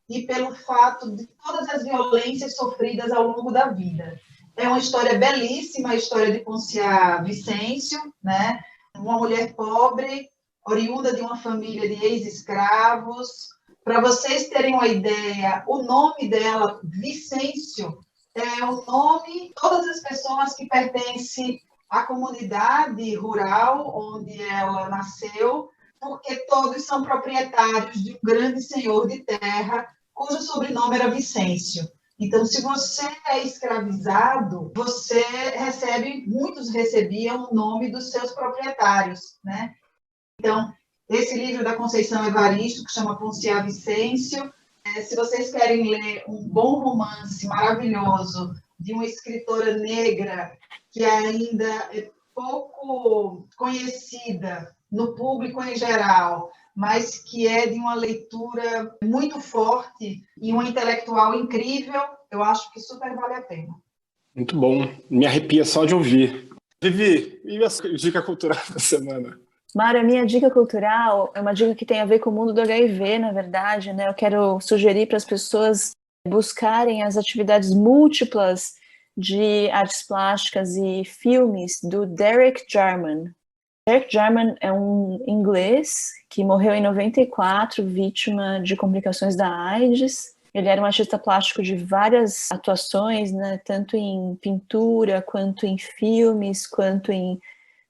e pelo fato de todas as violências sofridas ao longo da vida. É uma história belíssima, a história de Ponciá Vicêncio, né? Uma mulher pobre, oriunda de uma família de ex-escravos. Para vocês terem uma ideia, o nome dela, Vicêncio, é o nome de todas as pessoas que pertencem à comunidade rural onde ela nasceu, porque todos são proprietários de um grande senhor de terra, cujo sobrenome era Vicêncio. Então, se você é escravizado, você recebe, muitos recebiam o nome dos seus proprietários, né? Então, esse livro da Conceição Evaristo, que chama Ponciá Vicêncio, se vocês querem ler um bom romance maravilhoso de uma escritora negra que ainda é pouco conhecida no público em geral, mas que é de uma leitura muito forte e uma intelectual incrível, eu acho que super vale a pena. Muito bom. Me arrepia só de ouvir. Vivi, e a dica cultural da semana? Mara, minha dica cultural é uma dica que tem a ver com o mundo do HIV, na verdade, né? Eu quero sugerir para as pessoas buscarem as atividades múltiplas de artes plásticas e filmes do Derek Jarman. Derek Jarman é um inglês que morreu em 94, vítima de complicações da AIDS. Ele era um artista plástico de várias atuações, né? Tanto em pintura, quanto em filmes, quanto em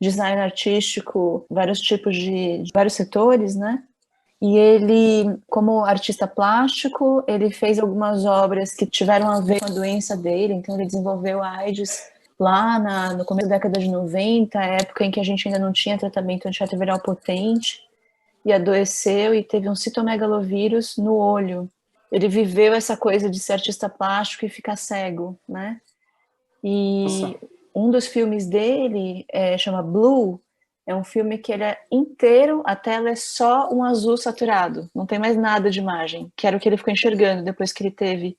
design artístico, vários tipos de vários setores, né? E ele, como artista plástico, ele fez algumas obras que tiveram a ver com a doença dele, então ele desenvolveu a AIDS lá no começo da década de 90, época em que a gente ainda não tinha tratamento antirretroviral potente, e adoeceu e teve um citomegalovírus no olho. Ele viveu essa coisa de ser artista plástico e ficar cego, né? E Nossa. um dos filmes dele chama Blue, é um filme que ele é inteiro, a tela é só um azul saturado, não tem mais nada de imagem, que era o que ele ficou enxergando depois que ele teve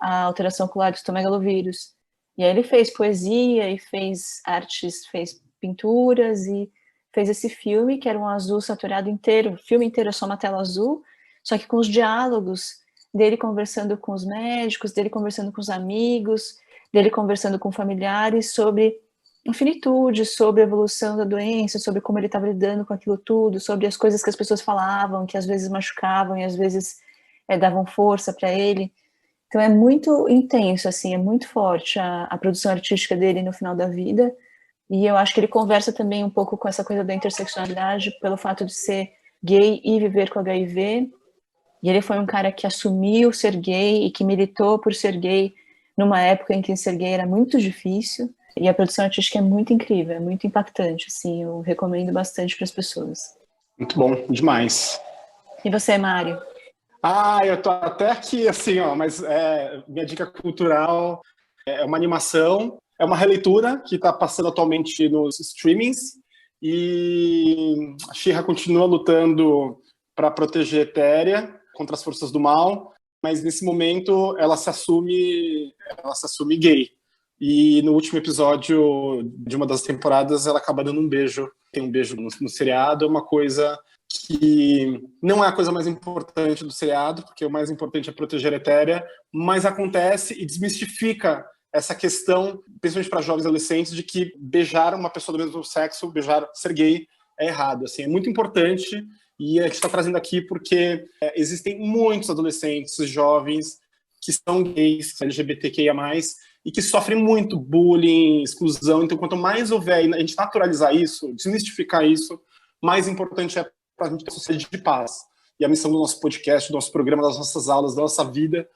a alteração ocular do citomegalovírus. E aí ele fez poesia e fez artes, fez pinturas e fez esse filme que era um azul saturado inteiro, o filme inteiro é só uma tela azul, só que com os diálogos dele conversando com os médicos, dele conversando com os amigos, dele conversando com familiares sobre infinitude sobre a evolução da doença, sobre como ele estava lidando com aquilo tudo, sobre as coisas que as pessoas falavam, que às vezes machucavam e às vezes davam força para ele. Então é muito intenso, assim, é muito forte a produção artística dele no final da vida. E eu acho que ele conversa também um pouco com essa coisa da interseccionalidade, pelo fato de ser gay e viver com HIV. E ele foi um cara que assumiu ser gay e que militou por ser gay numa época em que ser gay era muito difícil. E a produção artística é muito incrível, é muito impactante, assim, eu recomendo bastante para as pessoas. Muito bom, demais. E você, Mário? Eu tô até aqui, assim, ó, mas minha dica cultural é uma animação, é uma releitura que está passando atualmente nos streamings, e a She-Ra continua lutando para proteger Etéria contra as forças do mal, mas nesse momento ela se assume gay. E no último episódio de uma das temporadas ela acaba dando um beijo. Tem um beijo no seriado, é uma coisa que não é a coisa mais importante do seriado, porque o mais importante é proteger a Etéria, mas acontece e desmistifica essa questão, principalmente para jovens adolescentes, de que beijar uma pessoa do mesmo sexo, ser gay, é errado. Assim, é muito importante, e a gente está trazendo aqui porque existem muitos adolescentes, jovens, que são gays, LGBTQIA+, e que sofrem muito bullying, exclusão. Então, quanto mais houver a gente naturalizar isso, desmistificar isso, mais importante é para a gente ter uma sociedade de paz. E a missão do nosso podcast, do nosso programa, das nossas aulas, da nossa vida,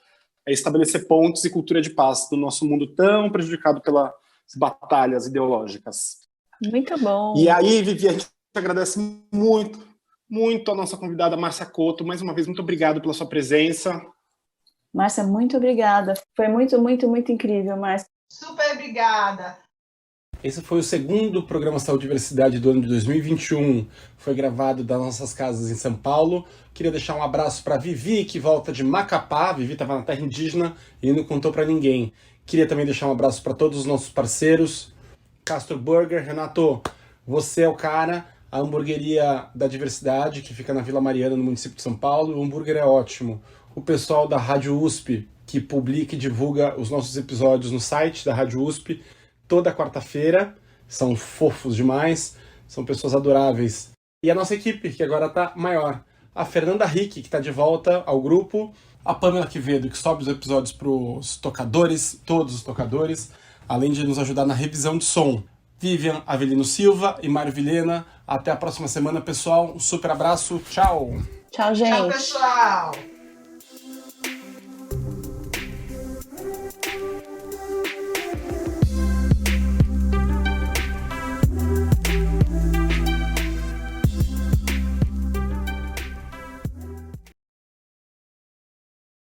é estabelecer pontos e cultura de paz no nosso mundo tão prejudicado pelas batalhas ideológicas. Muito bom. E aí, Vivi, a gente agradece muito, muito a nossa convidada Márcia Couto. Mais uma vez, muito obrigado pela sua presença. Márcia, muito obrigada. Foi muito, muito, muito incrível, Márcia. Super obrigada. Esse foi o segundo programa Saúde e Diversidade do ano de 2021. Foi gravado das nossas casas em São Paulo. Queria deixar um abraço para Vivi, que volta de Macapá. Vivi estava na terra indígena e não contou para ninguém. Queria também deixar um abraço para todos os nossos parceiros. Castro Burger. Renato, você é o cara. A hamburgueria da diversidade, que fica na Vila Mariana, no município de São Paulo. O hambúrguer é ótimo. O pessoal da Rádio USP, que publica e divulga os nossos episódios no site da Rádio USP, toda quarta-feira. São fofos demais, são pessoas adoráveis. E a nossa equipe, que agora está maior. A Fernanda Rick, que está de volta ao grupo. A Pamela Quevedo, que sobe os episódios para os tocadores, todos os tocadores, além de nos ajudar na revisão de som. Vivian Avelino Silva e Mário Vilhena. Até a próxima semana, pessoal. Um super abraço. Tchau. Tchau, gente. Tchau, pessoal.